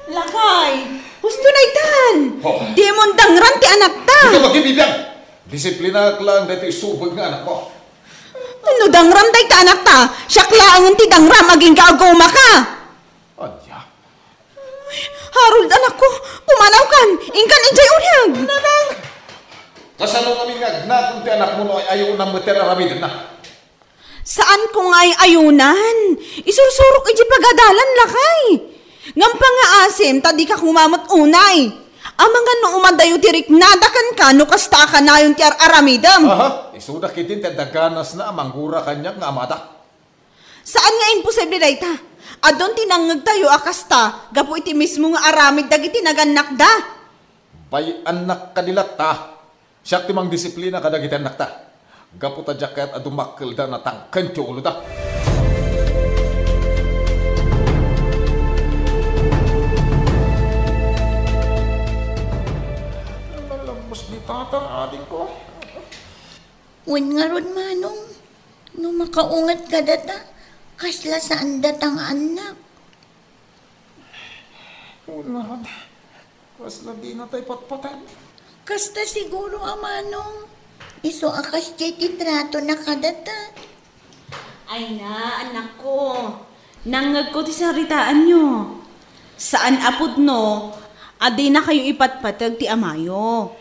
Speaker 4: Lakay! Gusto na itan! Di mo dangran ti anak ta!
Speaker 5: Ito magibibiyang! Disiplina lang dito isubag nga anak mo.
Speaker 4: Ano dangran day ta anak ta? Siya klaangon ti dangram aging kaaguma ka!
Speaker 5: Anya?
Speaker 4: Harold anak ko, pumanaw kan! Ingkan enjay uryag!
Speaker 5: Nanang! Kasano kami nga kung ti anak mo no ay ayaw na mater aramidin na?
Speaker 4: Saan ko nga'y ayunan? Isursurok iji pagadalan lakay! Ngam pa nga asim, tadi ka kumamot unay. Ang mga no umadayo tirik nadakan ka, no kasta ka na yung tiar aramidam.
Speaker 5: Aha, isuda kitin tadaganas na amanggura kanya nga amata.
Speaker 4: Saan nga imposible day ta? Adon tinangag tayo akasta, gapo iti mismo nga aramid dagiti naganak da.
Speaker 5: Bay anak kadilat ta. Siyak timang disiplina kadagiti anak ta. Gapo ta jaket adumakkel da natangken ti ulo da. Tatang ading ko.
Speaker 2: Wen nga ron manong, no makaungat ka data, kasla saan datang anak.
Speaker 5: Unahan, kasla di na tayo patpatan.
Speaker 2: Kasta siguro amanong, iso akas jay trato na kadata.
Speaker 4: Ay na, anak ko, nangag ko ti saritaan nyo. Saan apod no, adi na kayo ipatpatag ti amayo.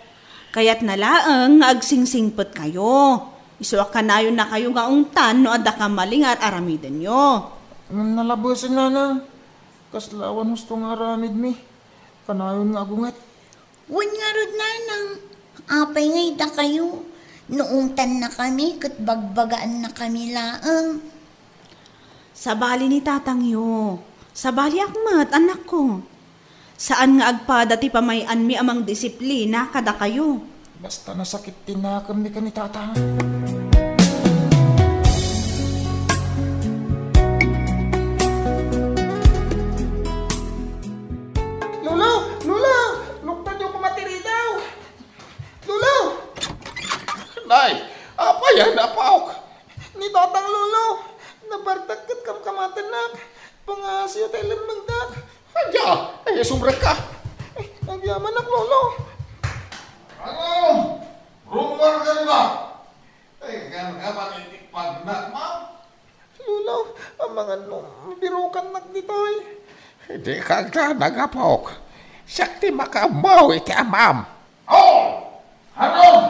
Speaker 4: Kaya't nalaang nga agsingsingpet kayo. Isuwa kanayon na kayo nga ungtan no adda ka malingat aramiden nyo.
Speaker 5: Nalabasin nanang. Kaslawan husto nga aramid mi. Kanayon nga agungat.
Speaker 2: Wan nga rod nanang. Apay nga ita kayo. Noong na kami, kat bagbagaan na kami laang.
Speaker 4: Sabali ni tatangyo. Sabali akmat, anak ko. Saan nga agpada ti pamayan mi amang disiplina kada kayo?
Speaker 5: Basta nasakit tinakam ni ka ni tatang. Lolo! Luktan niyo kumatiri daw! Lolo! Nay! Apa yan, apaok? Ni tatang Lolo! Nabartakat kam kamatan na! Pangasiyo tayo lamangdak! Adya! Ay, sumbrek ka! Ay, nagyaman ng Lolo! Ano? Rumor ka nila! Ay, gano'n ka manitikpag na, ma'am? Lolo, ang mga birukan nagditoy. Hindi ka nagapok. Sakti makamaw iti amam. Oh! Haron!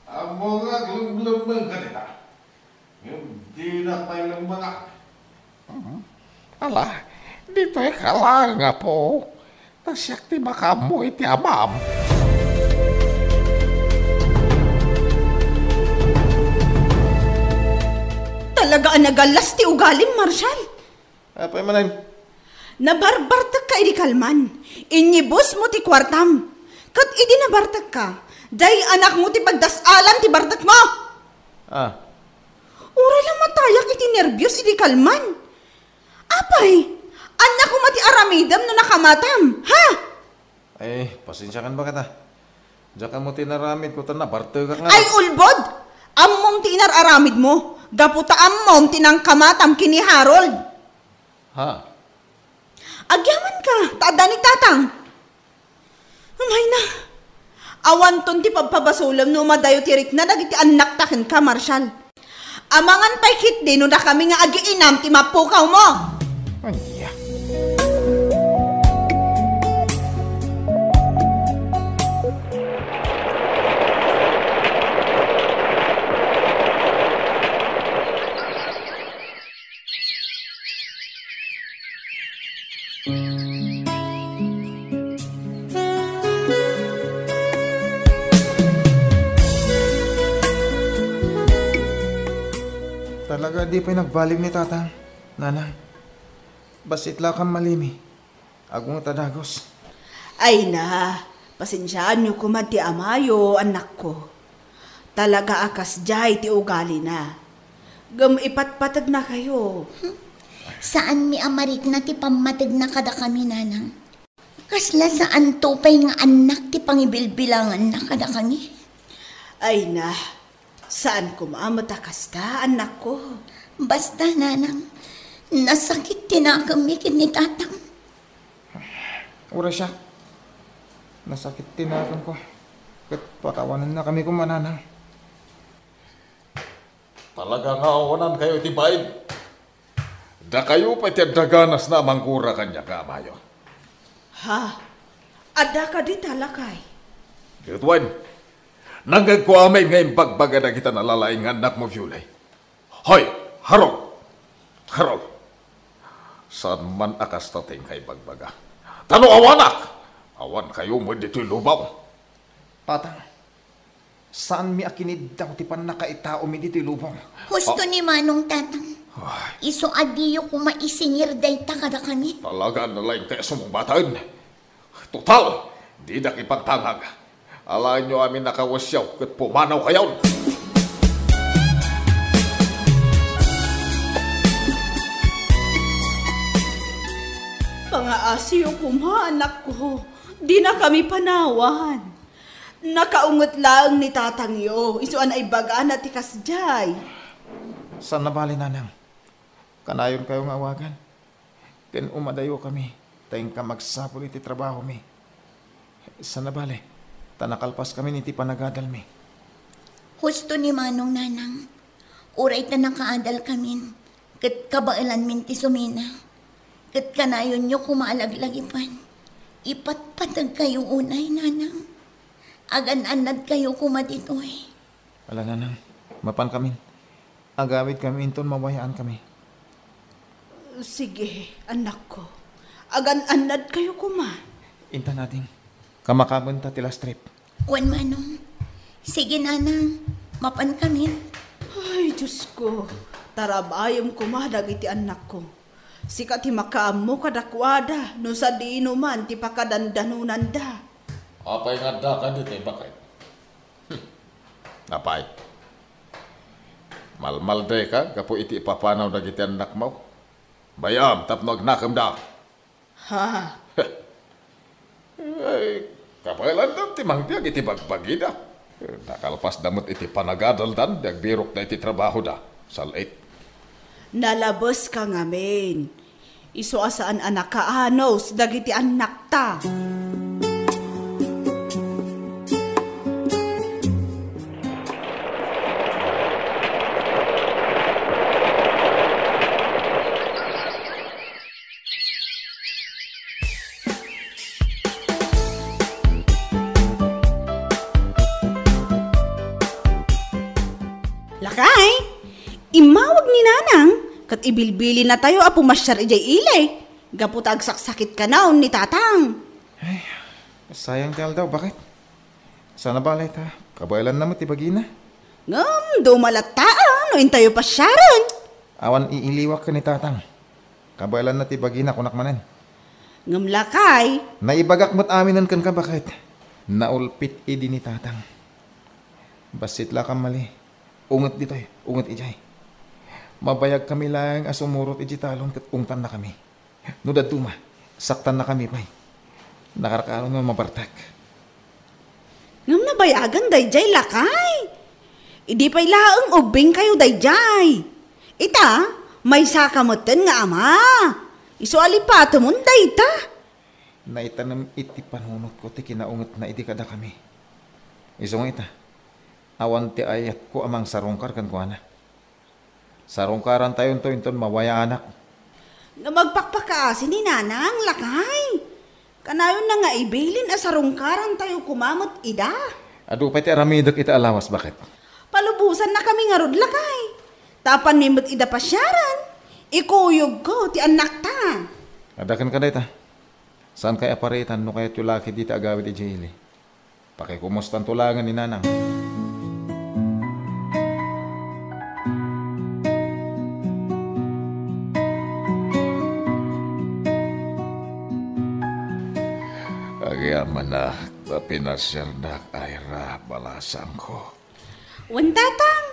Speaker 5: Amo nga glum-glum ka nila. Hindi na may lumanga. Ala, dito'y kalang nga po. Tasakti makamaw iti amam.
Speaker 4: Talaga nagalas ti ugaling, Marshal.
Speaker 5: Apay manan.
Speaker 4: Nabarbartag ka, idi kalman. Inyibos mo ti kwartam. Kat idi nabartag ka. Day anak mo ti pagdasalan ti bartag mo. Ura lang matayak iti nervyos, idi kalman. Apay, anak ko mati aramidam no nakamatam, ha?
Speaker 5: Ay, pasensya kan ba kita? Diyan mo tinaramid ko na bartag ka nga.
Speaker 4: Ay, ulbod! Ammom ti inararamid mo. Gaputa ammom tinang kamatam kini Harold.
Speaker 5: Ha?
Speaker 4: Agyaman ka, taada ni tatang. Amay na. Awan ton ti pagpabasulam no madayo tirik na dagiti anak takin ka, Marshal. Amangan pa'y hit din no na kami nga agiinam ti mapukaw mo.
Speaker 5: Anya. Talaga di pa'y nagbalig ni tatang, nanay. Basit lang kang malimi. Agong tadagos.
Speaker 4: Ay na, pasensyaan niyo kumad ti amayo, anak ko. Talaga akas jay ti ugali na. Ipatpatag na kayo.
Speaker 2: Saan mi amarik na ti pamatag na kada kami, nanang? Kasla saan tupay nga anak ti pangibilbilangan na kada kami?
Speaker 4: Ay na, saan kumamatakas ta, anak ko?
Speaker 2: Basta, nanang, nasakit tinakamikin ni tatang.
Speaker 5: Ura siya. Nasakit tinakam ko. Kat patawanan na kami kumananang. Talaga nga awanan kayo tibaid. Da kayo pa daganas na mangkura kanya ka, amayo.
Speaker 4: Ha? Ada ka di talakay?
Speaker 5: Gitwan, nagagkuamay ngayon bagbaga na kita nalalaing anak mo, Violay. Hoy, Harold! Harold! Saan man akas tating kay bagbaga? Tano awanak! Awan kayo mo dito'y lubaw. Tatang, saan mi akinid daw ti pan nakaitao mi dito'y lubaw?
Speaker 2: Husto ni Manong tatang. Iso adiyo ko maisingir day ta kada kami.
Speaker 5: Talaga nalaing kayo sumumbataan. Total, di na kipagtangag. Alain nyo amin nakawasyaw kat pumanaw kayaw.
Speaker 4: Pangaasiyo kuma, anak ko. Di na kami panawan. Nakaungot lang ni tatangyo. Isuan ay bagaan at ikasjay.
Speaker 5: Saan nabali, nanang? Kanayon kayo nga awagan. Ken umadayo kami. Tayong ka magsapol iti trabaho mi. Saan nabali? Tanakalpas kami niti panagadal mi.
Speaker 2: Husto ni Manong, nanang. Uray ta nakaadal kami. Kat kabailan min ti sumina. Kat kanayon nyo kumalaglagipan. Ipatpatag kayo unay, nanang. Agan-anad kayo kumatitoy.
Speaker 5: Wala na nang. Mapan kami. Agawid kami inton mawayaan kami.
Speaker 3: Sige, anak ko. Agan-anad kayo kuma.
Speaker 5: Intan natin. Kamakabon ta tila strip.
Speaker 2: Wan manong. Sige nanang. Mapan kami.
Speaker 3: Ay, Diyos ko. Tarabayam kuma dagiti anak ko. Sikat ti makaam mo kadakwada. No sa di inuman ti pakadandanunan da.
Speaker 5: Apay nga da ka dito, bakit? Apay. Malmalday ka, kapo iti ipapanaw na giti anak mo. Bayam, tapno agnakam da.
Speaker 3: Ha?
Speaker 5: Ay, kapailan dan ti mangbiag iti bagbagida. Nakalpas damot iti panagadal dan, dagbirok na iti trabaho da. Salait.
Speaker 3: Nalabas ka ngamin. Iso asaan anak ka anos, dagiti anak ta. Lakay, imawag ni nanang, kat ibilbili na tayo apo masyar ijay ilay. Gaputa agsaksakit ka naon ni tatang.
Speaker 5: Ay, sayang tiyal daw, bakit? Sana balay ta, kabailan na mo tibagina.
Speaker 3: Dumalata no intayo pa syaran.
Speaker 5: Awan iiliwak ka ni tatang. Kabailan na tibagina kunak manen.
Speaker 3: Lakay.
Speaker 5: Naibagak mo't aminan kan ka, bakit? Naulpit idi ni tatang. Basit la kam mali. Ungat dito ungat ijay. Mabayag kami lang asumurot iji talon kat ungtan na kami. Nudad tuma, saktan na kami pay. Nakarakaroon ng mabartak.
Speaker 3: Nabayagan dayjay lakay. Idi pa'y laang ubing kayo dayjay. Ita, may sakamutan nga ama. Iso alipato mo dayta.
Speaker 5: Naitanam iti panunot ko ti kinaungat na iti kada kami. Iso nga ita. Awan ti ayat ko amang sarungkar kan ko ana. Sarungkaran tayo inton mawaya anak.
Speaker 3: Nga magpakpakaasin ni nanang lakay. Kanayon na nga ibilin a sarungkaran tayo kumamot ida.
Speaker 5: Adu pati aramidok ita alawas, bakit?
Speaker 3: Palubusan na kami nga rod lakay. Tapan mimot ida pasyaran. Ikuyog ko ti anak ta.
Speaker 5: Adakan ka dayta. Saan kaya paritan no kaya tulaki dita agawid ijili? Pakikumustan tulangan ni nanang. Agyaman na pinasirnak ayra balasang ko.
Speaker 3: Wantatang,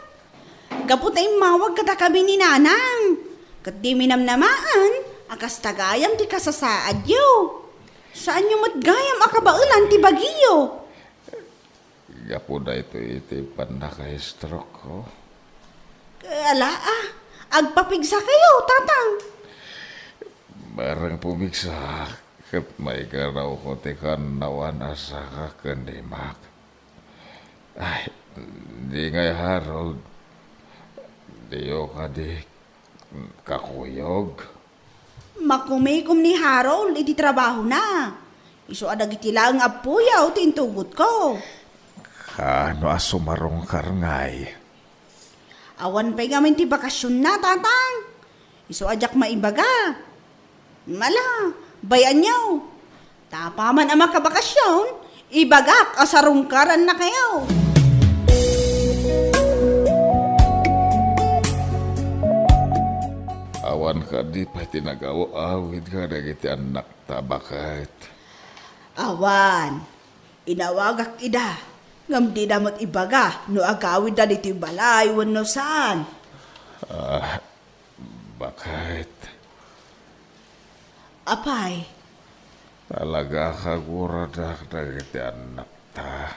Speaker 3: kaputay mawag kata kami ni nanang. Kat di minamnamaan, akas tagayam ti kasasaad yo. Saan nyo matgayam akabaulan ti bagiyo?
Speaker 5: Gapo na ito iti pandaka-stroke ko.
Speaker 3: Ala agpapigsa kayo, tatang.
Speaker 5: Barang pumigsa, kat may garaw ko ti kanawan asa ka kandimak. Ay, di ngay Harold, diyo ka di kakuyog.
Speaker 3: Makumikom ni Harold, iti trabaho na. Iso adag iti lang apuyaw, tintugot ko.
Speaker 5: Ano asumarong karngay?
Speaker 3: Awan pa'y gamin ti bakasyon na, tatang. Iso ajak maibaga. Mala, bayan nyo. Tapaman ang makabakasyon, ibagak asarungkaran na kayo.
Speaker 5: Awan ka di pa tinagawa-awid ka na iti anak tabakit.
Speaker 3: Awan, inawagak ida. Ngam di damot ibaga, no agawid na dito balay, wano saan.
Speaker 5: Bakit?
Speaker 3: Apay?
Speaker 5: Talaga kaguradak na iti anak ta.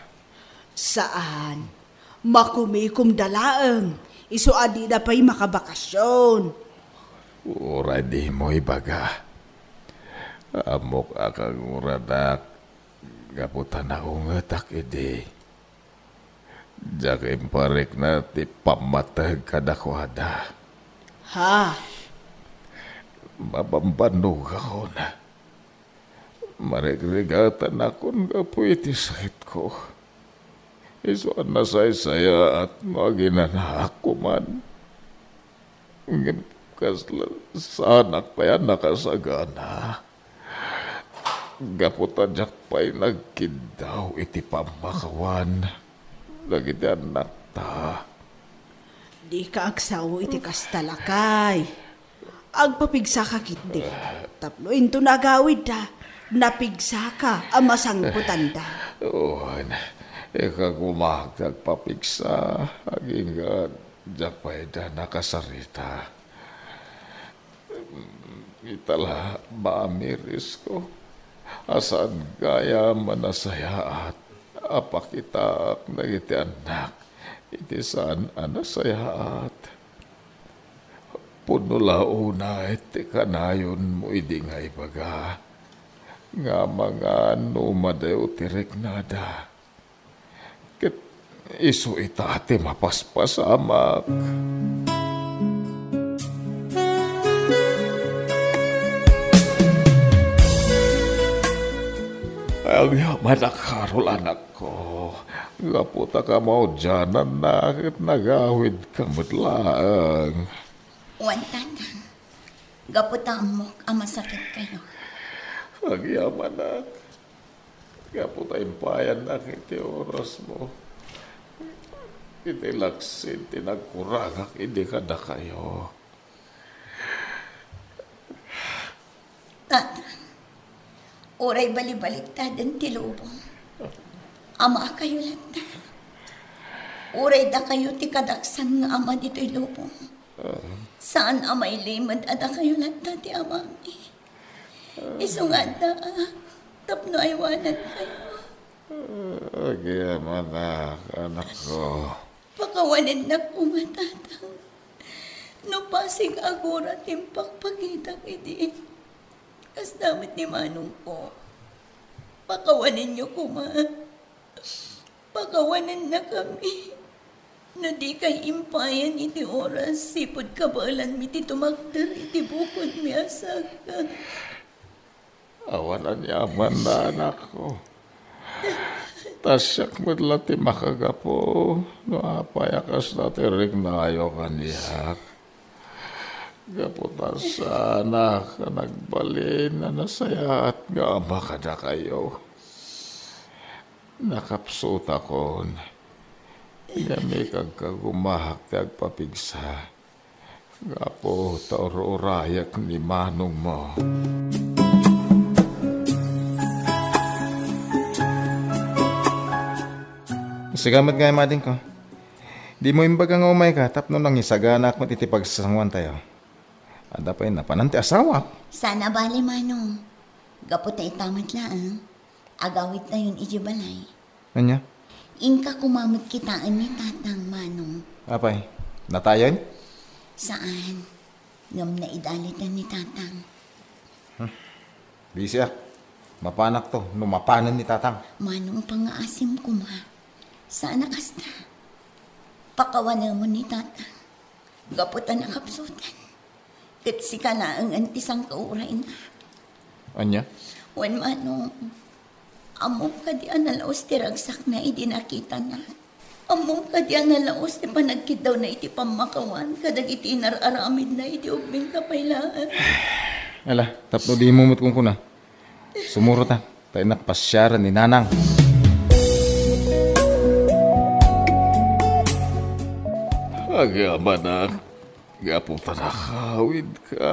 Speaker 3: Saan? Makumikum dalaang. Iso adi na pa'y makabakasyon.
Speaker 5: Ura di mo ibaga. Amok akang uradak. Gaputan na ungetak idi. Diyak imparik na ti pamatag kadakwada.
Speaker 3: Ha?
Speaker 5: Mabambanog ako na. Marigregatan akong gapu iti sakit ko. Isuan na saya at maginanak ko man. Sa anak pa yan nakasagana. Gaputan jak pa'y nagkidaw iti pamakawan. Lagiti anak ta.
Speaker 3: Di ka agsaw iti kastalakay. Agpapigsa ka kiti. Tapno into nagawid da. Napigsa ka ang masangputan da.
Speaker 5: Ikagumag nagpapigsa. Aging jak pa'y da nakasarita. Itala maamiris ko. Asan gaya manasayaat. Apakitaak na iti anak. Iti saan anasayaat. Punulauna iti kanayon mo idingay baga. Nga mga numadayo tirek nada. Kit iso itati mapaspasamak. Ang yaman na Karol, anak ko. Gaputa ka mo dyan na nakit nagawid ka matlaang.
Speaker 2: Wantan, gaputa mo ang masakit kayo.
Speaker 5: Ang yaman na. Gaputa impayan na kiti oras mo. Iti laksin, tinagkuragak, hindi ka na kayo.
Speaker 2: Tata, oray balibaliktad ang tilubong. Ama kayo lantar. Oray da kayo ti kadaksan nga ama dito'y lubong. Saan amay limad ada kayo lantar ti amami. Isungan da, tapno aywanan kayo.
Speaker 5: Agyaman na, anak ko.
Speaker 2: Pakawanin na pumatatang. No pasig agura timpak pagitang idi. Kas damit ni Manong ko. Pakawanin niyo kuma. Pakawanan na kami. No di kay impayan iti oras. Sipod kabalan mi ti tumagdar iti bukod mi asaka.
Speaker 5: Awalan yaman na, anak ko. Tasyak mo't ti makagapo. No apayakas na ti rignayo kaniyak. Gaputan sana ka nagbalin na nasaya at nga ama ka na kayo. Nakapsot akon. Yami kagkagumahak tagpapigsa. Nga po tauro-urayak ni Manong mo.
Speaker 12: Sigamat nga mading ko. Di mo imbaga nga umay ka, tapno nang isaganak mo titipagsasanguan tayo. Ada pa yun, napananti asawa.
Speaker 2: Sana bali, Manong. Gaputa itamat lang. Agawit na yun ijibalay.
Speaker 12: Ano?
Speaker 2: Inka kumamit kitaan ni Tatang, Manong.
Speaker 12: Apay, natayon?
Speaker 2: Saan? Ngam na idalitan ni Tatang.
Speaker 12: Busy ah. Mapanak to, numapanan ni Tatang.
Speaker 2: Manong pangaasim ko ma. Sana kasta. Pakawanan mo ni Tatang. Gaputan na kapsutan. Kat si ka na ang antisang kauray na.
Speaker 12: Anya?
Speaker 2: Wan Manong. Amom ka di analaos ti ragsak na iti nakita na. Amom ka di analaos ti panagkit daw na iti pamakawan. Kadag iti inararamid na iti ubing kapaylaan.
Speaker 12: Ala, tapno di mumut kong kuna. Sumuro ta. Tayo nakpasyaran ni Nanang.
Speaker 5: Agyaman na. Gapo pa nakawid ka,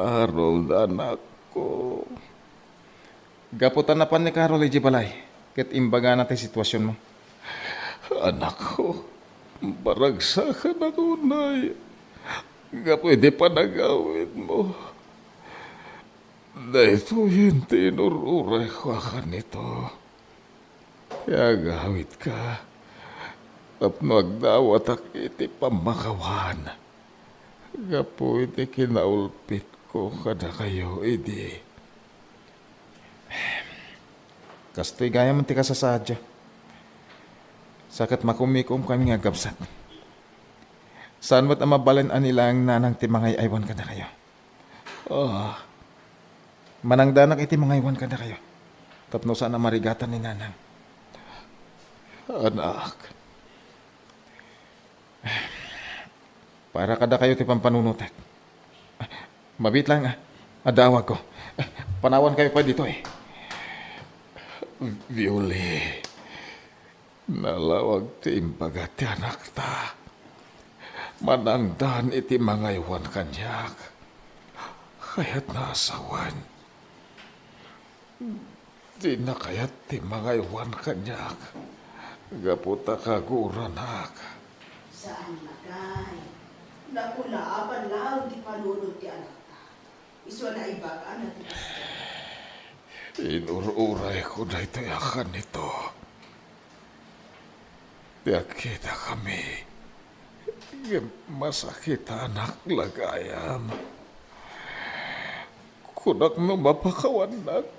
Speaker 5: Harold, anak ko.
Speaker 12: Gaputan na pa ni Carol, Iji Balay. Kat imbaga natin sitwasyon mo.
Speaker 5: Anak ko, baragsa ka na tunay. Pwede pa nagawid mo. Dahito yung tinururay ko ka nito. Kaya gawid ka. Tapno agdawat ak iti pamakawan. Gapo iti kinaulpit ko kada kayo, idi.
Speaker 12: Kastoy gaya man ti kasasadya. Sakat makumikom kami nga gabsat. Saan ba't amabalan anilang nanang ti mga iwan ka na kayo? Manangdanak iti mga iwan ka na kayo. Tapno saan marigatan ni Nanang. Anak. Para kada kayo ti pampanunutek. Mabit lang adawag ko. Panawan kayo pa dito eh. Violi. Nalawag ti imbaga ti anak ta. Manangdan iti mga iwan kanyak. Kaya't nasawan. Di na kaya't ti mga iwan kanyak. Gaputa kaguranak.
Speaker 3: Saan lagay? Nakulaaban lang di panunod ti anak ta. Iso na ibaga na ti kasta.
Speaker 12: Inururay ko na ito yakan nito. Nakita kami. Masakit anak lagayam. Kunak no mapakawanak.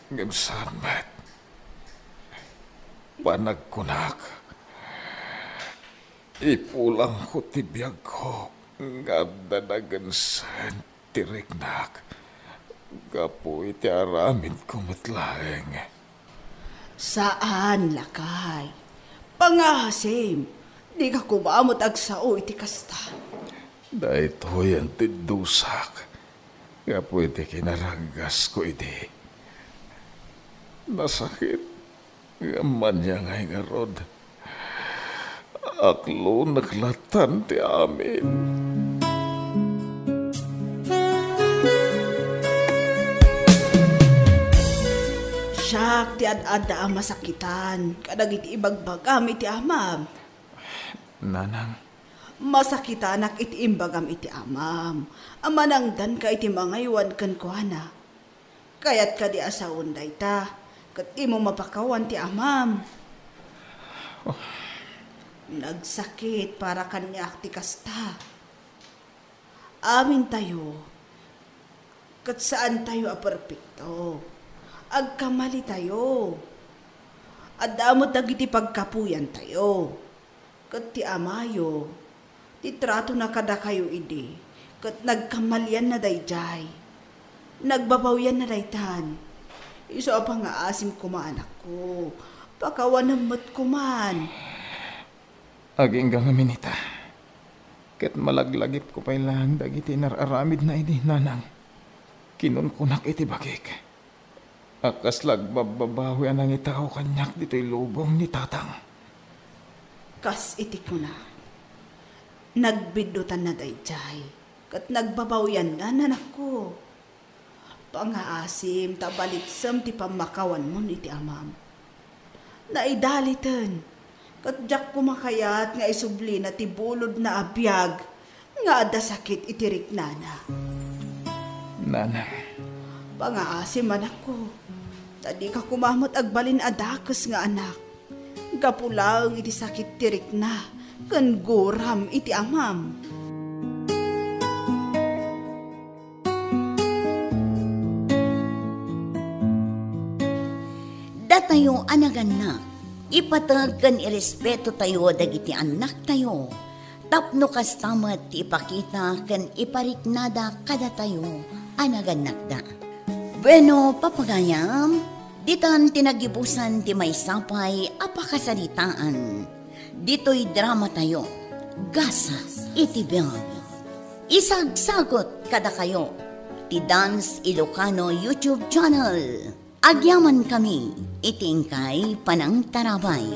Speaker 12: Ngimsan met. Panagkunak. Ipulang ko tibiyag ko. Nga danagansan tirignak. Gapo iti aramid kumatlaeng.
Speaker 3: Saan lakay? Pangahasim, di ka kumamot agsao iti kasta.
Speaker 12: Dahitoy ang tindusak. Gapo iti kinaragas ko iti. Nasakit. Gaman niya ngay nga rod. Aklo naglatan ti amin.
Speaker 3: Siyak ti ad-ada ang masakitan. Kadag iti ibagbagam iti amam.
Speaker 12: Nanang.
Speaker 3: Masakitan ak iti imbagam iti amam. Amanangdan ka iti mga iwan kan kuhana. Kayat ka di asawon dayta. Kat imo mapakawan ti amam. Nagsakit para kanya ti kasta. Amin tayo. Kat saan tayo aperpekto. Agkamali tayo. Adamot dagiti pagkapuyan tayo. Kat ti amayo, ti trato na kada kayo idi. Kat nagkamalian na dayjay. Nagbabawyan na daytan. Iso pa nga asim kumaanak ko. Pakawanamot kuman.
Speaker 12: Aging gangaminita. Kat malaglagip ko pa ilang dagiti nararamid na idi, nanang. Kinunkunak iti bagik. Akas lagbababawi anang itaw kanyak dito'y lubong ni tatang.
Speaker 3: Kas iti ko na. Nagbidutan na dayjay. Kat nagbabawian na nanak ko. Pangaasim tabalitsam ti pamakawan mo iti amam. Naidalitan. Kat jak kumakayat nga isubli na ti bulod na abiyag. Nga ada sakit itirik nana.
Speaker 12: Nana.
Speaker 3: Pangaasim anak ko. Tadi ka kumamot agbalin adakas nga anak. Gapulang iti sakit tirik na. Kan guram iti amam.
Speaker 2: Datayo anagan na. Ipatag kan irespeto tayo dagiti anak tayo. Tapno kastamat ti ipakita kan ipariknada kada tayo anagan nakda. Bueno, papagayam, ditan tinagibusan ti may sapay apakasalitaan. Dito'y drama tayo, gasa iti biyag. Isagsagot kada kayo, ti Dance Ilocano YouTube channel. Agyaman kami, itingkay panang tarabay.